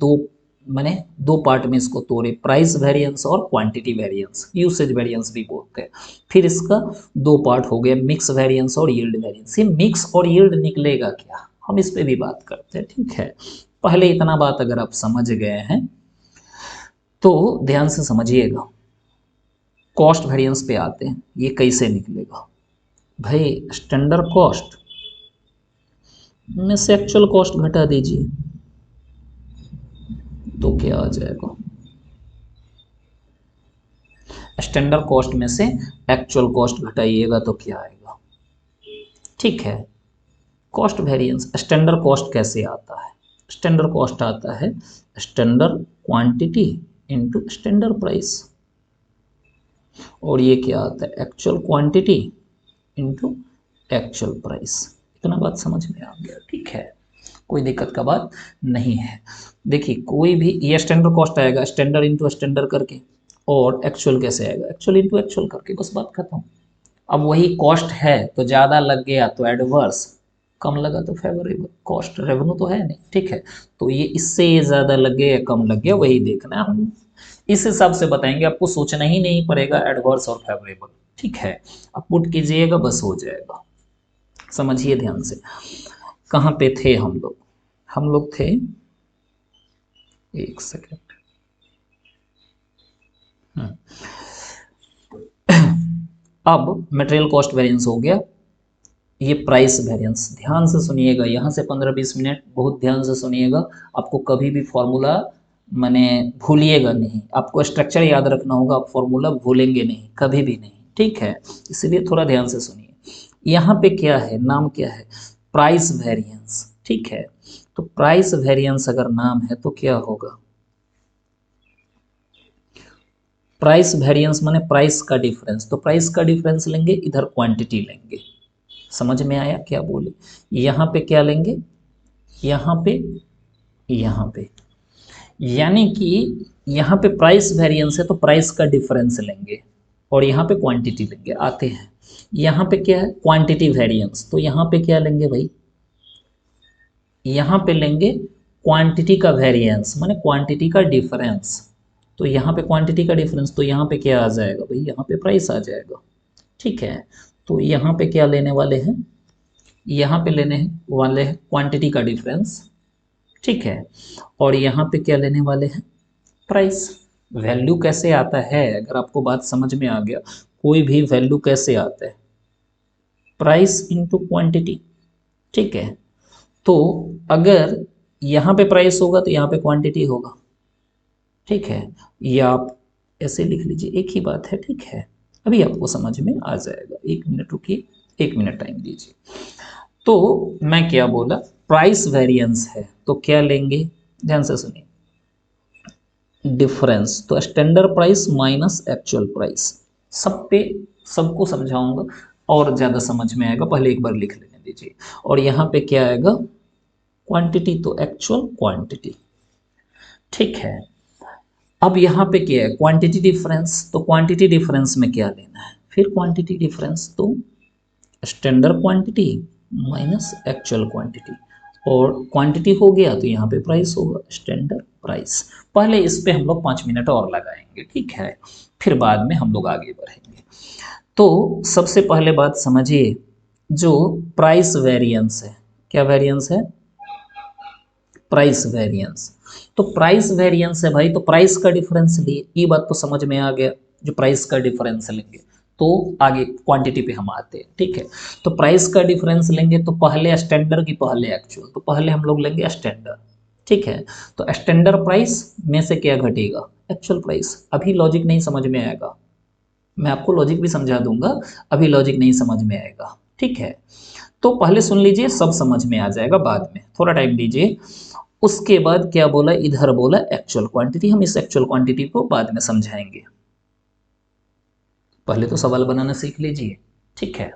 मैंने दो पार्ट में इसको तोड़े, प्राइस वेरिएंस और क्वांटिटी वेरिएंस, यूसेज वेरिएंस भी बोलते हैं। फिर इसका दो पार्ट हो गया, मिक्स वेरिएंस और यील्ड वेरिएंस। ये मिक्स और यील्ड निकलेगा क्या, हम इस पे भी बात करते हैं, ठीक है। पहले इतना बात अगर आप समझ गए हैं तो ध्यान से समझिएगा। कॉस्ट वेरिएंस पे आते हैं, ये कैसे निकलेगा भाई, स्टैंडर्ड कॉस्ट में से एक्चुअल कॉस्ट घटा दीजिए तो क्या आ जाएगा, स्टैंडर्ड कॉस्ट में से एक्चुअल कॉस्ट घटाइएगा तो क्या आएगा, ठीक है। कॉस्ट वेरिएंस, स्टैंडर्ड कॉस्ट कैसे आता है, स्टैंडर्ड कॉस्ट आता है standard quantity into standard price, और ये क्या आता है actual quantity into actual price. इतना बात समझ में आ गया, ठीक है, कोई दिक्कत का बात नहीं है। देखिए कोई भी ये स्टैंडर्ड कॉस्ट आएगा स्टैंडर्ड इनटू स्टैंडर्ड करके, और एक्चुअल कैसे आएगा एक्चुअल इनटू एक्चुअल करके, बस बात खत्म। अब वही कॉस्ट है तो ज़्यादा लग गया तो एडवर्स, कम लगा तो फेवरेबल, कॉस्ट रेवेन्यू तो है नहीं, ठीक है। तो ये इससे ये ज़्यादा लग गया या कम लग गया वही देखना है, हम इस हिसाब से बताएंगे, आपको सोचना ही नहीं पड़ेगा एडवर्स और फेवरेबल, ठीक है। आप पुट कीजिएगा बस हो जाएगा। समझिए ध्यान से, कहाँ पे थे हम लोग थे, एक सेकेंड, अब मटेरियल कॉस्ट वेरिएंस हो गया, ये प्राइस वेरिएंस। ध्यान से सुनिएगा, यहाँ से 15-20 मिनट बहुत ध्यान से सुनिएगा, आपको कभी भी फॉर्मूला मैंने भूलिएगा नहीं, आपको स्ट्रक्चर याद रखना होगा, आप फॉर्मूला भूलेंगे नहीं कभी भी नहीं, ठीक है। इसलिए थोड़ा ध्यान से सुनिए। यहाँ पे क्या है, नाम क्या है, प्राइस वेरिएंस, ठीक है। तो प्राइस वेरिएंस अगर नाम है तो क्या होगा, प्राइस वेरिएंस माने प्राइस का डिफरेंस, तो प्राइस का डिफरेंस लेंगे, इधर क्वांटिटी लेंगे। समझ में आया क्या बोले, यहाँ पे क्या लेंगे, यहाँ पे, यहाँ पे, यानी कि यहाँ पे प्राइस वेरिएंस है तो प्राइस का डिफरेंस लेंगे, और यहाँ पे क्वांटिटी लेंगे। आते हैं यहाँ पे क्या है क्वांटिटी वेरिएंस, तो यहाँ पे क्या लेंगे भाई, यहाँ पे लेंगे क्वांटिटी का वेरिएंस माने क्वांटिटी का डिफरेंस, तो यहाँ पे क्वांटिटी का डिफरेंस, तो यहाँ पे क्या आ जाएगा भाई, यहाँ पे प्राइस आ जाएगा, ठीक है। तो यहाँ पे क्या लेने वाले हैं, यहाँ पे लेने वाले हैं क्वांटिटी का डिफरेंस, ठीक है, और यहाँ पे क्या लेने वाले हैं प्राइस। वैल्यू कैसे आता है, अगर आपको बात समझ में आ गया, कोई भी वैल्यू कैसे आता है, प्राइस इनटू क्वांटिटी, ठीक है। तो अगर यहाँ पे प्राइस होगा तो यहाँ पे क्वांटिटी होगा, ठीक है, या आप ऐसे लिख लीजिए, एक ही बात है, ठीक है। अभी आपको समझ में आ जाएगा, 1 मिनट रुकिए, 1 मिनट टाइम दीजिए। तो मैं क्या बोला, प्राइस वेरिएंस है तो क्या लेंगे, ध्यान से सुनिए, डिफरेंस, तो standard price minus actual price. सब पे सबको समझाऊंगा और ज़्यादा समझ में आएगा, पहले एक बार लिख लेने दीजिए। और यहाँ पे क्या आएगा क्वांटिटी, तो एक्चुअल क्वांटिटी, ठीक है। अब यहाँ पे क्या है क्वांटिटी डिफरेंस, तो क्वांटिटी डिफरेंस में क्या लेना है, फिर क्वांटिटी डिफरेंस, तो standard quantity minus actual quantity, और क्वांटिटी हो गया तो यहाँ पे प्राइस होगा स्टैंडर्ड प्राइस। पहले इस पे हम लोग 5 मिनट और लगाएंगे, ठीक है, फिर बाद में हम लोग आगे बढ़ेंगे। तो सबसे पहले बात समझिए, जो प्राइस वेरिएंस है, क्या वेरिएंस है, प्राइस वेरिएंस। तो प्राइस वेरिएंस है भाई, तो प्राइस का डिफरेंस लिए, ये बात तो समझ में आ गया, जो प्राइस का डिफरेंस लेंगे तो आगे क्वांटिटी पे हम आते हैं, ठीक है। तो प्राइस का डिफरेंस लेंगे तो पहले स्टैंडर्ड की पहले एक्चुअल, तो पहले हम लोग लेंगे स्टैंडर्ड, ठीक है। तो स्टैंडर्ड प्राइस में से क्या घटेगा एक्चुअल प्राइस। अभी लॉजिक नहीं समझ में आएगा, मैं आपको लॉजिक भी समझा दूंगा, अभी लॉजिक नहीं समझ में आएगा, ठीक है। तो पहले सुन लीजिए, सब समझ में आ जाएगा बाद में, थोड़ा टाइम दीजिए। उसके बाद क्या बोला, इधर बोला एक्चुअल क्वांटिटी, हम इस एक्चुअल क्वांटिटी को बाद में समझाएंगे, पहले तो सवाल बनाना सीख लीजिए, ठीक है।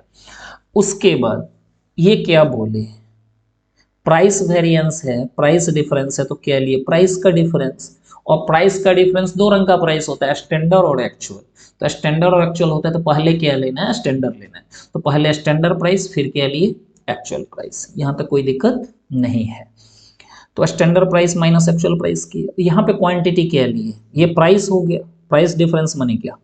उसके बाद ये क्या बोले, प्राइस वेरिएंस है, प्राइस डिफरेंस है, तो क्या लिए प्राइस का डिफरेंस, और प्राइस का डिफरेंस दो रंग का प्राइस होता है, स्टैंडर्ड और एक्चुअल। तो स्टैंडर्ड और एक्चुअल होता है तो पहले क्या लेना है स्टैंडर्ड लेना है, तो पहले स्टैंडर्ड प्राइस फिर क्या लिए एक्चुअल प्राइस, यहाँ तक कोई दिक्कत नहीं है। तो standard price minus actual price की, यहाँ पे क्वांटिटी क्या ली है, ये प्राइस हो गया, प्राइस डिफरेंस माने क्या,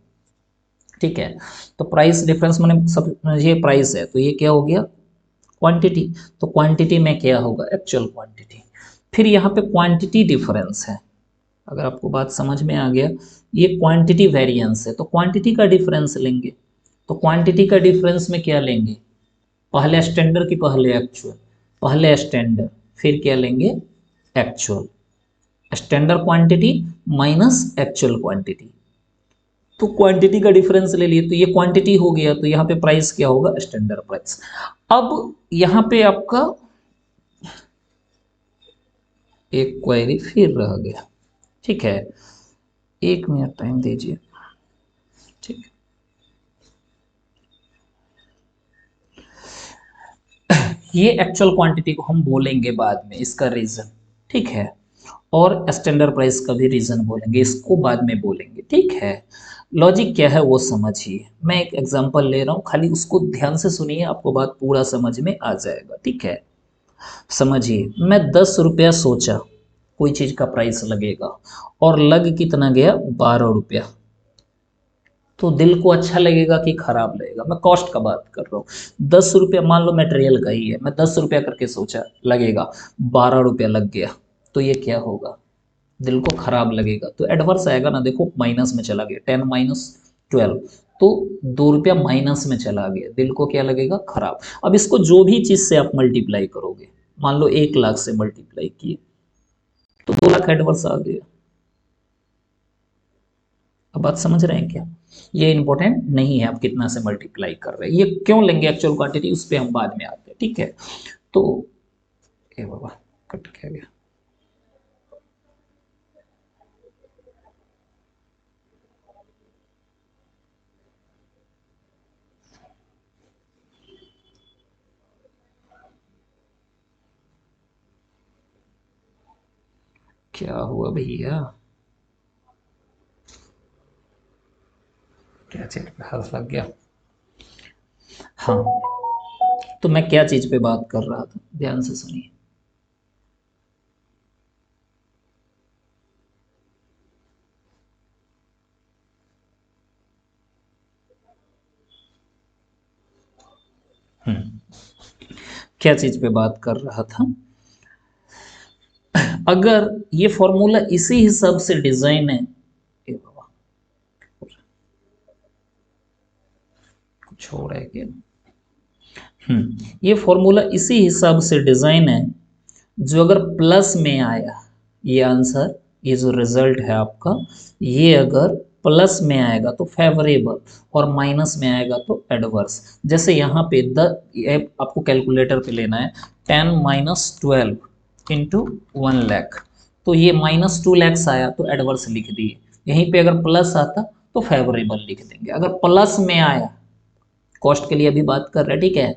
ठीक है। तो प्राइस डिफरेंस माने सब, ये प्राइस है तो ये क्या हो गया, क्वांटिटी। तो क्वांटिटी में क्या होगा, एक्चुअल क्वांटिटी। फिर यहाँ पे क्वांटिटी डिफरेंस है, अगर आपको बात समझ में आ गया, ये क्वांटिटी वेरिएंस है तो क्वांटिटी का डिफरेंस लेंगे। तो क्वांटिटी का डिफरेंस में क्या लेंगे, पहले स्टैंडर्ड की पहले एक्चुअल, पहले स्टैंडर्ड फिर क्या लेंगे, actual, standard quantity minus actual quantity. तो क्वांटिटी का डिफरेंस ले लिए तो ये क्वांटिटी हो गया, तो यहाँ पे प्राइस क्या होगा, स्टैंडर्ड प्राइस। अब यहाँ पे आपका एक क्वेरी फिर रह गया, ठीक है, 1 मिनट टाइम दीजिए, ठीक। ये एक्चुअल क्वांटिटी को हम बोलेंगे बाद में, इसका रीजन, ठीक है, और स्टैंडर्ड प्राइस का भी रीजन बोलेंगे, इसको बाद में बोलेंगे, ठीक है। लॉजिक क्या है वो समझिए, मैं एक एग्जांपल ले रहा हूँ, खाली उसको ध्यान से सुनिए, आपको बात पूरा समझ में आ जाएगा, ठीक है। समझिए, मैं 10 रुपया सोचा कोई चीज़ का प्राइस लगेगा और लग कितना गया, 12 रुपया। तो दिल को अच्छा लगेगा कि खराब लगेगा, मैं कॉस्ट का बात कर रहा हूँ। 10 रुपया मान लो मटेरियल का ही है, मैं 10 रुपया करके सोचा लगेगा, 12 रुपया लग गया, तो ये क्या होगा, दिल को खराब लगेगा, तो एडवर्स आएगा ना, देखो माइनस में चला गया, 10 माइनस 12, तो 2 रुपया माइनस में चला गया, दिल को क्या लगेगा, खराब। अब इसको जो भी चीज़ से आप मल्टीप्लाई करोगे, मान लो 1 लाख से मल्टीप्लाई किए तो 2 लाख एडवर्स आ गया। अब बात समझ रहे हैं क्या, ये इंपॉर्टेंट नहीं है आप कितना से मल्टीप्लाई कर रहे हैं, ये क्यों लेंगे एक्चुअल क्वांटिटी, उस पर हम बाद में आते हैं, ठीक है। तो ए बाबा कट क्या गया, क्या हुआ भैया, क्या चीज पे हाथ लग गया। हाँ, तो मैं क्या चीज पे बात कर रहा था, ध्यान से सुनिए। क्या चीज पे बात कर रहा था, अगर ये फॉर्मूला इसी हिसाब से डिजाइन है, ए बाबा कुछ हो रहा है क्या, ये फॉर्मूला इसी हिसाब से डिजाइन है, जो अगर प्लस में आया, ये आंसर, ये जो रिजल्ट है आपका, ये अगर प्लस में आएगा तो फेवरेबल और माइनस में आएगा तो एडवर्स। जैसे यहाँ पे ये आपको कैलकुलेटर पे लेना है, 10 माइनस 12 इंटू 1 लाख, तो ये माइनस 2 लैक्स आया तो एडवर्स लिख दिए। यहीं पे अगर प्लस आता तो फेवरेबल लिख देंगे। अगर प्लस में आया, कॉस्ट के लिए अभी बात कर रहे हैं, ठीक है,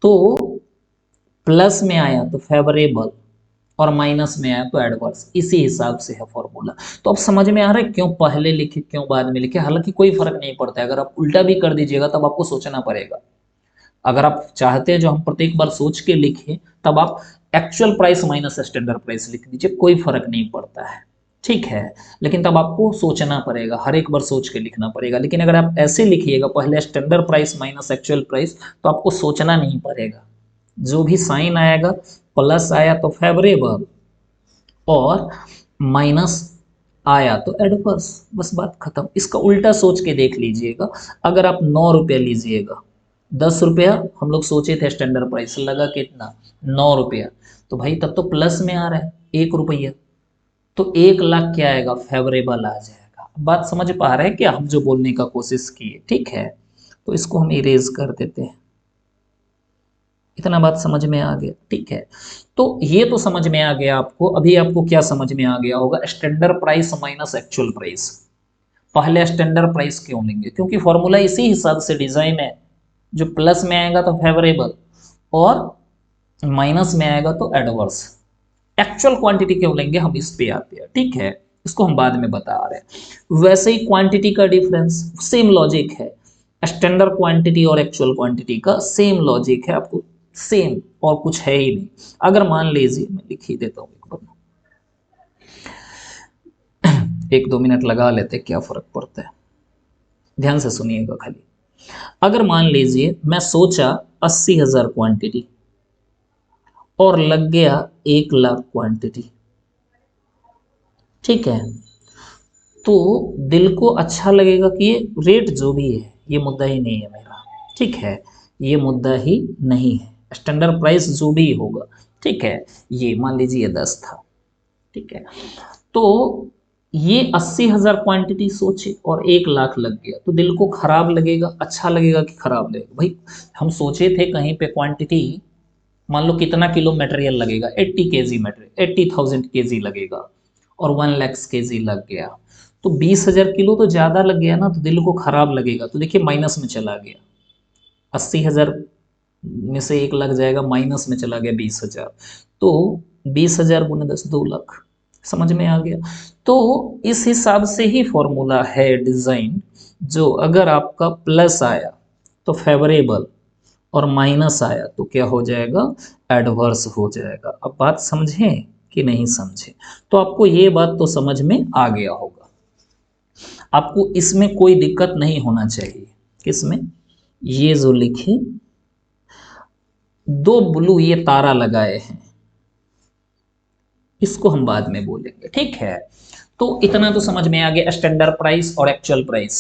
तो प्लस में आया तो फेवरेबल और माइनस में आया तो एडवर्स, इसी हिसाब से है फॉर्मूला। तो अब समझ में आ रहा है क्यों पहले लिखे क्यों बाद में लिखे, हालांकि कोई फर्क नहीं पड़ता है, अगर आप उल्टा भी कर दीजिएगा तब आपको सोचना पड़ेगा। अगर आप चाहते हैं जो हम प्रत्येक बार सोच के लिखें, तब आप actual price minus standard price लिख दीजिए, कोई फर्क नहीं पड़ता है, ठीक है। लेकिन तब आपको सोचना पड़ेगा, हर एक बार सोच के लिखना पड़ेगा। लेकिन अगर आप ऐसे लिखिएगा, पहले standard price minus actual price, तो आपको सोचना नहीं पड़ेगा, जो भी साइन आएगा, प्लस आया तो फेवरेबल और माइनस आया तो एडवर्स, बस बात खत्म। इसका उल्टा सोच के देख लीजिएगा, अगर आप 9 रुपया लीजिएगा, 10 रुपया हम लोग सोचे थे स्टैंडर्ड प्राइस, लगा कितना, 9 रुपया, तो भाई तब तो प्लस में आ रहा है 1 रुपया, तो 1 लाख क्या आएगा, फेवरेबल आ जाएगा। बात समझ पा रहे हैं क्या, हम जो बोलने का कोशिश किए, ठीक है। तो इसको हम इरेज कर देते हैं, इतना बात समझ में आ गया, ठीक है। तो ये तो समझ में आ गया आपको। अभी आपको क्या समझ में आ गया होगा, standard price minus actual price. पहले स्टैंडर्ड प्राइस क्यों लेंगे, क्योंकि फॉर्मूला इसी हिसाब से डिजाइन है, जो प्लस में आएगा तो फेवरेबल और माइनस में आएगा तो एडवर्स। एक्चुअल क्वांटिटी क्यों लेंगे, हम इस पे आते हैं, ठीक है, इसको हम बाद में बता रहे हैं। वैसे ही क्वांटिटी का डिफरेंस, सेम लॉजिक है, स्टैंडर्ड क्वांटिटी और एक्चुअल क्वांटिटी का सेम लॉजिक है, आपको सेम और कुछ है ही नहीं। अगर मान लीजिए, मैं लिख ही देता हूँ एक बार, एक दो मिनट लगा लेते, क्या फर्क पड़ता है। ध्यान से सुनिएगा खाली। अगर मान लीजिए मैं सोचा 80,000 क्वांटिटी और लग गया 1,00,000 क्वांटिटी, ठीक है, तो दिल को अच्छा लगेगा कि ये रेट जो भी है ये मुद्दा ही नहीं है मेरा, ठीक है, ये मुद्दा ही नहीं है, स्टैंडर्ड प्राइस जो भी होगा, ठीक है, ये मान लीजिए 10 था, ठीक है, तो ये 80,000 क्वांटिटी सोचे और 1,00,000 लग गया, तो दिल को खराब लगेगा, अच्छा लगेगा कि खराब लगेगा भाई। हम सोचे थे कहीं पे क्वांटिटी, मान लो कितना किलो मटेरियल लगेगा, 80 केजी मटेरियल, 80,000 केजी लगेगा और 1,00,000 केजी लग गया, तो 20,000 किलो तो ज़्यादा लग गया ना, तो दिल को खराब लगेगा, तो देखिए माइनस में चला गया, 80,000 में से 1,00,000 जाएगा, माइनस में चला गया 20,000, तो 20,000 गुने 10, 2,00,000। समझ में आ गया। तो इस हिसाब से ही फॉर्मूला है डिज़ाइन, जो अगर आपका प्लस आया तो फेवरेबल और माइनस आया तो क्या हो जाएगा, एडवर्स हो जाएगा। अब बात समझें कि नहीं समझे, तो आपको ये बात तो समझ में आ गया होगा, आपको इसमें कोई दिक्कत नहीं होना चाहिए। किसमें, ये जो लिखे दो ब्लू ये तारा लगाए हैं, इसको हम बाद में बोलेंगे, ठीक है। तो इतना तो समझ में आ गया, स्टैंडर्ड प्राइस और एक्चुअल प्राइस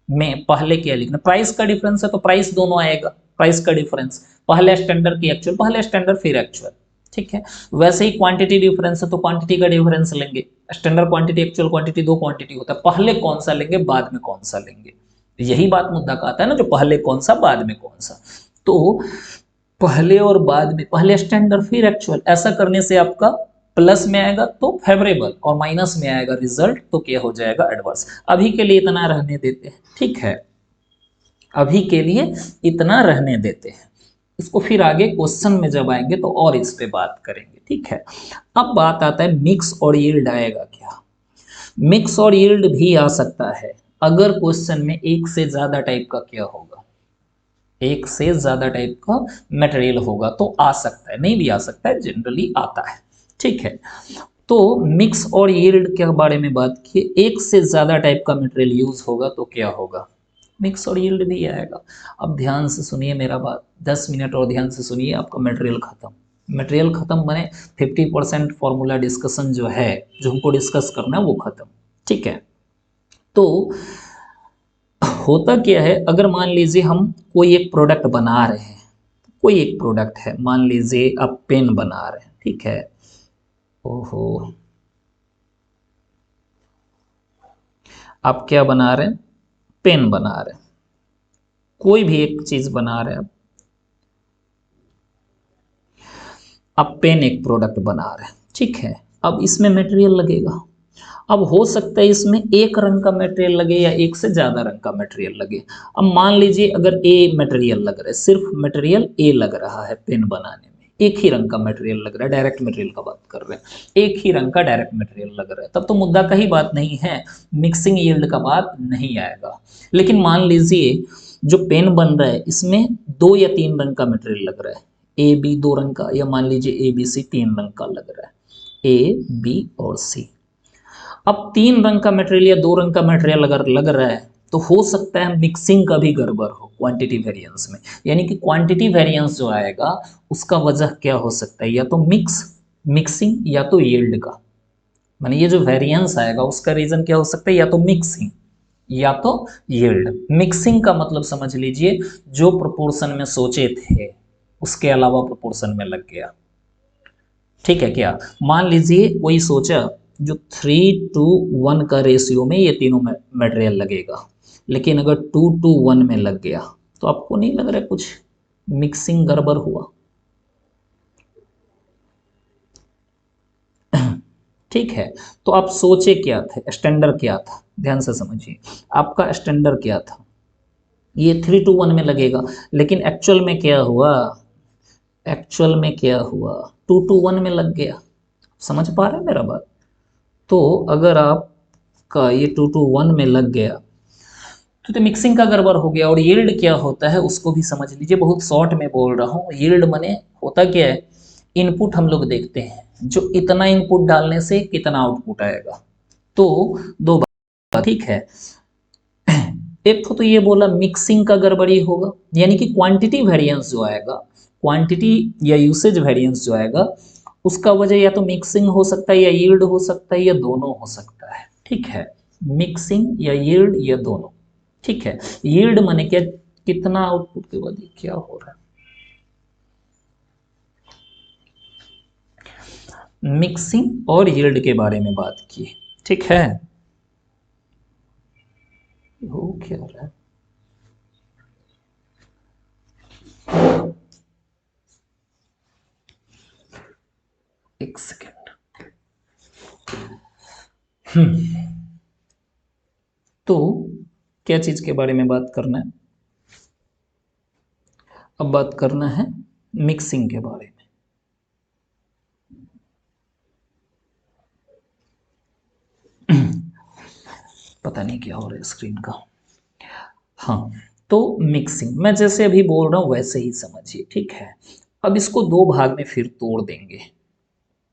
में पहले क्या लिखना, प्राइस का डिफरेंस है तो प्राइस दोनों आएगा, प्राइस का डिफरेंस, पहले स्टैंडर्ड की एक्चुअल, पहले स्टैंडर्ड फिर एक्चुअल, ठीक है। वैसे ही क्वांटिटी डिफरेंस है तो क्वांटिटी का डिफरेंस लेंगे, स्टैंडर्ड क्वांटिटी एक्चुअल क्वांटिटी दो क्वांटिटी होता है, पहले कौन सा लेंगे बाद में कौन सा लेंगे, यही बात मुद्दा का आता है ना, जो पहले कौन सा बाद में कौन सा, तो पहले और बाद में, पहले स्टैंडर्ड फिर एक्चुअल, ऐसा करने से आपका प्लस में आएगा तो फेवरेबल और माइनस में आएगा रिजल्ट तो क्या हो जाएगा, एडवर्स। अभी के लिए इतना रहने देते हैं, ठीक है, अभी के लिए इतना रहने देते हैं, इसको फिर आगे क्वेश्चन में जब आएंगे तो और इस पे बात करेंगे, ठीक है। अब बात आता है मिक्स और यील्ड आएगा क्या, मिक्स और यील्ड भी आ सकता है अगर क्वेश्चन में एक से ज्यादा टाइप का क्या होगा, एक से ज्यादा टाइप का मटेरियल होगा तो आ सकता है, नहीं भी आ सकता है, जनरली आता है, ठीक है। तो मिक्स और यील्ड के बारे में बात की, एक से ज्यादा टाइप का मटेरियल यूज होगा तो क्या होगा, मिक्स और यील्ड भी आएगा। अब ध्यान से सुनिए मेरा बात, 10 मिनट और ध्यान से सुनिए, आपका मटेरियल खत्म, मटेरियल खत्म माने 50% फॉर्मूला डिस्कशन जो है, जो हमको डिस्कस करना है वो खत्म, ठीक है। तो होता क्या है, अगर मान लीजिए हम कोई एक प्रोडक्ट बना रहे हैं, कोई एक प्रोडक्ट है, मान लीजिए आप पेन बना रहे हैं, ठीक है, ओहो, आप क्या बना रहे हैं, पेन बना रहे हैं, कोई भी एक चीज बना रहे हैं आप पेन एक प्रोडक्ट बना रहे हैं, ठीक है। अब इसमें मटेरियल लगेगा, अब हो सकता है इसमें एक रंग का मटेरियल लगे या एक से ज़्यादा रंग का मटेरियल लगे। अब मान लीजिए अगर ए मटेरियल लग रहा है, सिर्फ मटेरियल ए लग रहा है पेन बनाने में, एक ही रंग का मटेरियल लग रहा है, डायरेक्ट मटेरियल का बात कर रहे हैं, एक ही रंग का डायरेक्ट मटेरियल लग रहा है, तब तो मुद्दा का ही बात नहीं है, मिक्सिंग यील्ड का बात नहीं आएगा। लेकिन मान लीजिए जो पेन बन रहा है इसमें 2 या 3 रंग का मटेरियल लग रहा है, ए बी 2 रंग का, या मान लीजिए ए बी सी 3 रंग का लग रहा है, ए बी और सी। अब 3 रंग का मटेरियल या 2 रंग का मटेरियल अगर लग रहा है तो हो सकता है मिक्सिंग का भी गड़बड़ हो क्वांटिटी वेरिएंस में, यानी कि क्वांटिटी वेरिएंस जो आएगा उसका वजह क्या हो सकता है, या तो मिक्सिंग या तो यील्ड का, माने ये जो वेरिएंस आएगा उसका रीजन क्या हो सकता है, या तो मिक्सिंग या तो यील्ड। मिक्सिंग का मतलब समझ लीजिए जो प्रोपोर्शन में सोचे थे उसके अलावा प्रोपोर्शन में लग गया, ठीक है क्या। मान लीजिए कोई सोचा जो 3:1 का रेशियो में ये तीनों मटेरियल लगेगा, लेकिन अगर 2:1 में लग गया तो आपको नहीं लग रहा कुछ मिक्सिंग गड़बड़ हुआ, ठीक है। तो आप सोचे क्या थे, स्टैंडर्ड क्या था, ध्यान से समझिए, आपका स्टैंडर्ड क्या था, ये 3:1 में लगेगा, लेकिन एक्चुअल में क्या हुआ, एक्चुअल में क्या हुआ 2:1 में लग गया। समझ पा रहे हैं मेरा बात। तो अगर आपका ये 2:1 में लग गया तो मिक्सिंग का गड़बड़ हो गया। और यील्ड क्या होता है उसको भी समझ लीजिए, बहुत शॉर्ट में बोल रहा हूँ। यील्ड माने होता क्या है, इनपुट हम लोग देखते हैं, जो इतना इनपुट डालने से कितना आउटपुट आएगा, तो दो भाग, ठीक है। एक तो ये बोला मिक्सिंग का गड़बड़ी होगा, यानी कि क्वांटिटी वेरिएंस जो आएगा, क्वांटिटी या यूसेज वेरिएंस जो आएगा, उसका वजह या तो मिक्सिंग हो सकता है या यील्ड हो सकता है या दोनों हो सकता है, ठीक है। मिक्सिंग या यील्ड या दोनों, ठीक है। यील्ड माने क्या, कितना आउटपुट के बाद ये क्या हो रहा है, मिक्सिंग और यील्ड के बारे में बात की, ठीक है। हो क्या रहा है, एक सेकेंड। तो क्या चीज के बारे में बात करना है, अब बात करना है मिक्सिंग के बारे में। पता नहीं क्या हो रहा है स्क्रीन का। हाँ, तो मिक्सिंग मैं जैसे अभी बोल रहा हूं वैसे ही समझिए, ठीक है। अब इसको दो भाग में फिर तोड़ देंगे।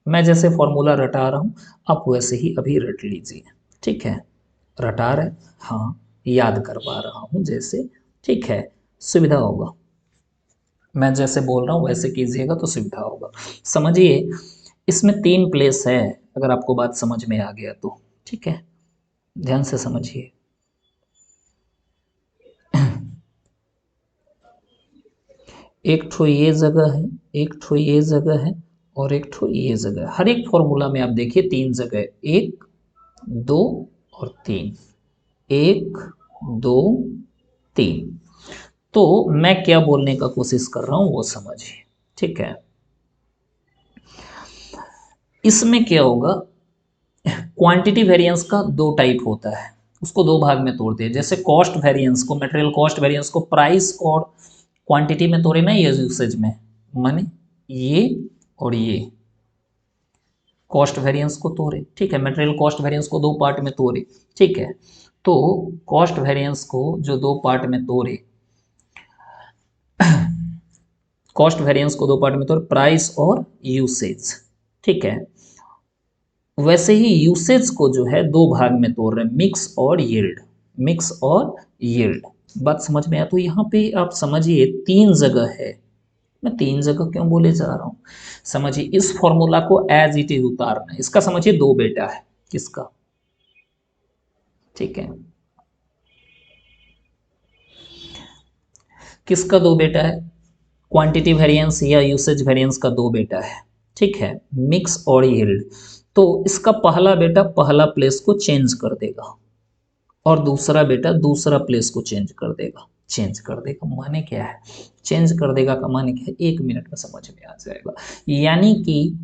मैं जैसे फॉर्मूला रटा रहा हूं, आप वैसे ही अभी रट लीजिए, ठीक है। रटा रहे, हाँ, याद करवा रहा हूं जैसे, ठीक है, सुविधा होगा। मैं जैसे बोल रहा हूं वैसे कीजिएगा तो सुविधा होगा। समझिए, इसमें तीन प्लेस है, अगर आपको बात समझ में आ गया तो, ठीक है, ध्यान से समझिए। एक ठो ये जगह है, एक ठो ये जगह है, और एक ठो ये जगह है। हर एक फॉर्मूला में आप देखिए तीन जगह, एक, दो और तीन, एक, दो, तीन। तो मैं क्या बोलने का कोशिश कर रहा हूं वो समझिए, ठीक है। इसमें क्या होगा, क्वांटिटी वेरिएंस का दो टाइप होता है, उसको दो भाग में तोड़ते हैं। जैसे कॉस्ट वेरिएंस को, मटेरियल कॉस्ट वेरिएंस को प्राइस और क्वांटिटी में तोड़े ना, ये यूसेज में, माने ये और ये कॉस्ट वेरिएंस को तोड़े, ठीक है। मटेरियल कॉस्ट वेरिएंस को दो पार्ट में तोड़े, ठीक है। तो कॉस्ट वेरिएंस को जो दो पार्ट में तोड़े, कॉस्ट वेरिएंस को दो पार्ट में तोड़े, प्राइस और यूसेज, ठीक है। वैसे ही यूसेज को जो है दो भाग में तोड़ रहे हैं, मिक्स और यील्ड, मिक्स और यील्ड। बात समझ में आया? तो यहाँ पे आप समझिए तीन जगह है, मैं तीन जगह क्यों बोले जा रहा हूं, समझिए। इस फॉर्मूला को एज इट इज उतारना है। इसका समझिए दो बेटा है, किसका, ठीक है, किसका दो बेटा है, क्वांटिटी वेरिएंस या यूसेज वेरिएंस का दो बेटा है, ठीक है, मिक्स और यील्ड। तो इसका पहला बेटा पहला प्लेस को चेंज कर देगा, और दूसरा बेटा दूसरा प्लेस को चेंज कर देगा। चेंज कर देगा माने क्या है, चेंज कर देगा का माने क्या है, एक मिनट में समझ में आ जाएगा। यानी कि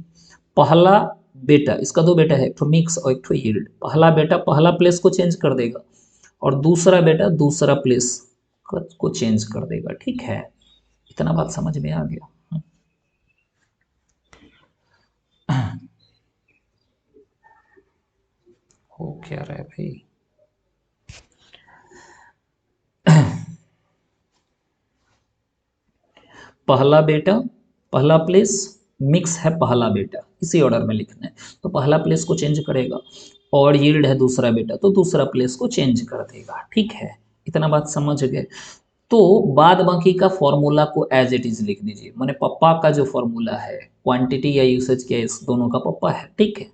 पहला बेटा, इसका दो बेटा है, एक तो मिक्स और एक तो यील्ड, पहला बेटा पहला प्लेस को चेंज कर देगा और दूसरा बेटा दूसरा प्लेस को चेंज कर देगा, ठीक है। इतना बात समझ में आ गया? हो क्या रहा है भाई, पहला बेटा पहला प्लेस, मिक्स है पहला बेटा, इसी ऑर्डर में लिखना है। तो पहला प्लेस को चेंज करेगा, और यील्ड है दूसरा बेटा, तो दूसरा प्लेस को चेंज कर देगा, ठीक है। इतना बात समझ गए? तो बाद बाकी का फॉर्मूला को एज इट इज लिख दीजिए। माने पप्पा का जो फॉर्मूला है, क्वांटिटी या यूसेज के, इस दोनों का पप्पा है, ठीक है।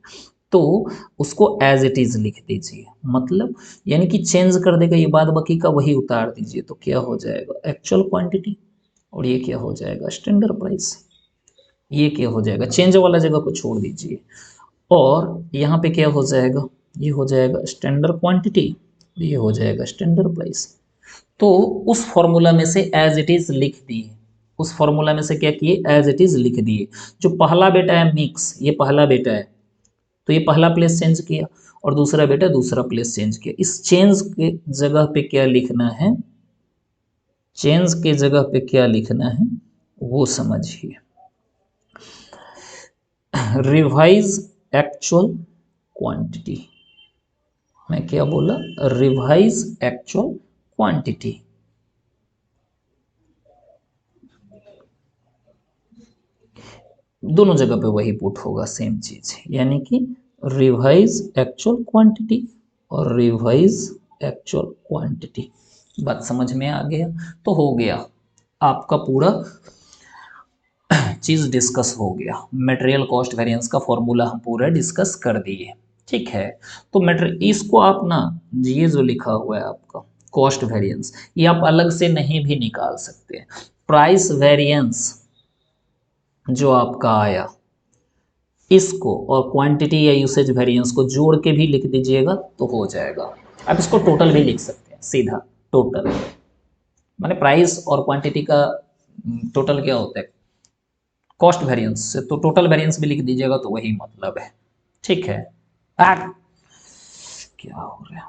तो उसको एज इट इज लिख दीजिए, मतलब यानी कि चेंज कर देगा, ये बाद बाकी का वही उतार दीजिए। तो क्या हो जाएगा, एक्चुअल क्वांटिटी, और ये क्या हो जाएगा, स्टैंडर्ड प्राइस। ये क्या हो जाएगा, चेंज वाला जगह को छोड़ दीजिए, और यहाँ पे क्या हो जाएगा, ये हो जाएगा स्टैंडर्ड क्वांटिटी, ये हो जाएगा स्टैंडर्ड प्राइस। तो उस फॉर्मूला में से एज इट इज लिख दिए, उस फॉर्मूला में से क्या किए, एज इट इज लिख दिए। जो पहला बेटा है मिक्स, ये पहला बेटा है, तो ये पहला प्लेस चेंज किया, और दूसरा बेटा दूसरा प्लेस चेंज किया। इस चेंज के जगह पे क्या लिखना है, चेंज के जगह पे क्या लिखना है वो समझिए। रिवाइज एक्चुअल क्वांटिटी, मैं क्या बोला, रिवाइज एक्चुअल क्वांटिटी। दोनों जगह पे वही पुट होगा, सेम चीज, यानी कि रिवाइज एक्चुअल क्वांटिटी और रिवाइज एक्चुअल क्वांटिटी। बात समझ में आ गया? तो हो गया आपका पूरा चीज़ डिस्कस हो गया। मटेरियल कॉस्ट वेरिएंस का फॉर्मूला हम पूरा डिस्कस कर दिए, ठीक है। तो मटेरियल इसको आप ना, ये जो लिखा हुआ है आपका कॉस्ट वेरिएंस, ये आप अलग से नहीं भी निकाल सकते। प्राइस वेरिएंस जो आपका आया, इसको और क्वांटिटी या यूसेज वेरिएंस को जोड़ के भी लिख दीजिएगा तो हो जाएगा। आप इसको टोटल भी लिख सकते हैं सीधा, टोटल माने प्राइस और क्वांटिटी का टोटल क्या होता है कॉस्ट वेरिएंस से, तो टोटल वेरिएंस भी लिख दीजिएगा तो वही मतलब है, ठीक है। क्या हो रहा है?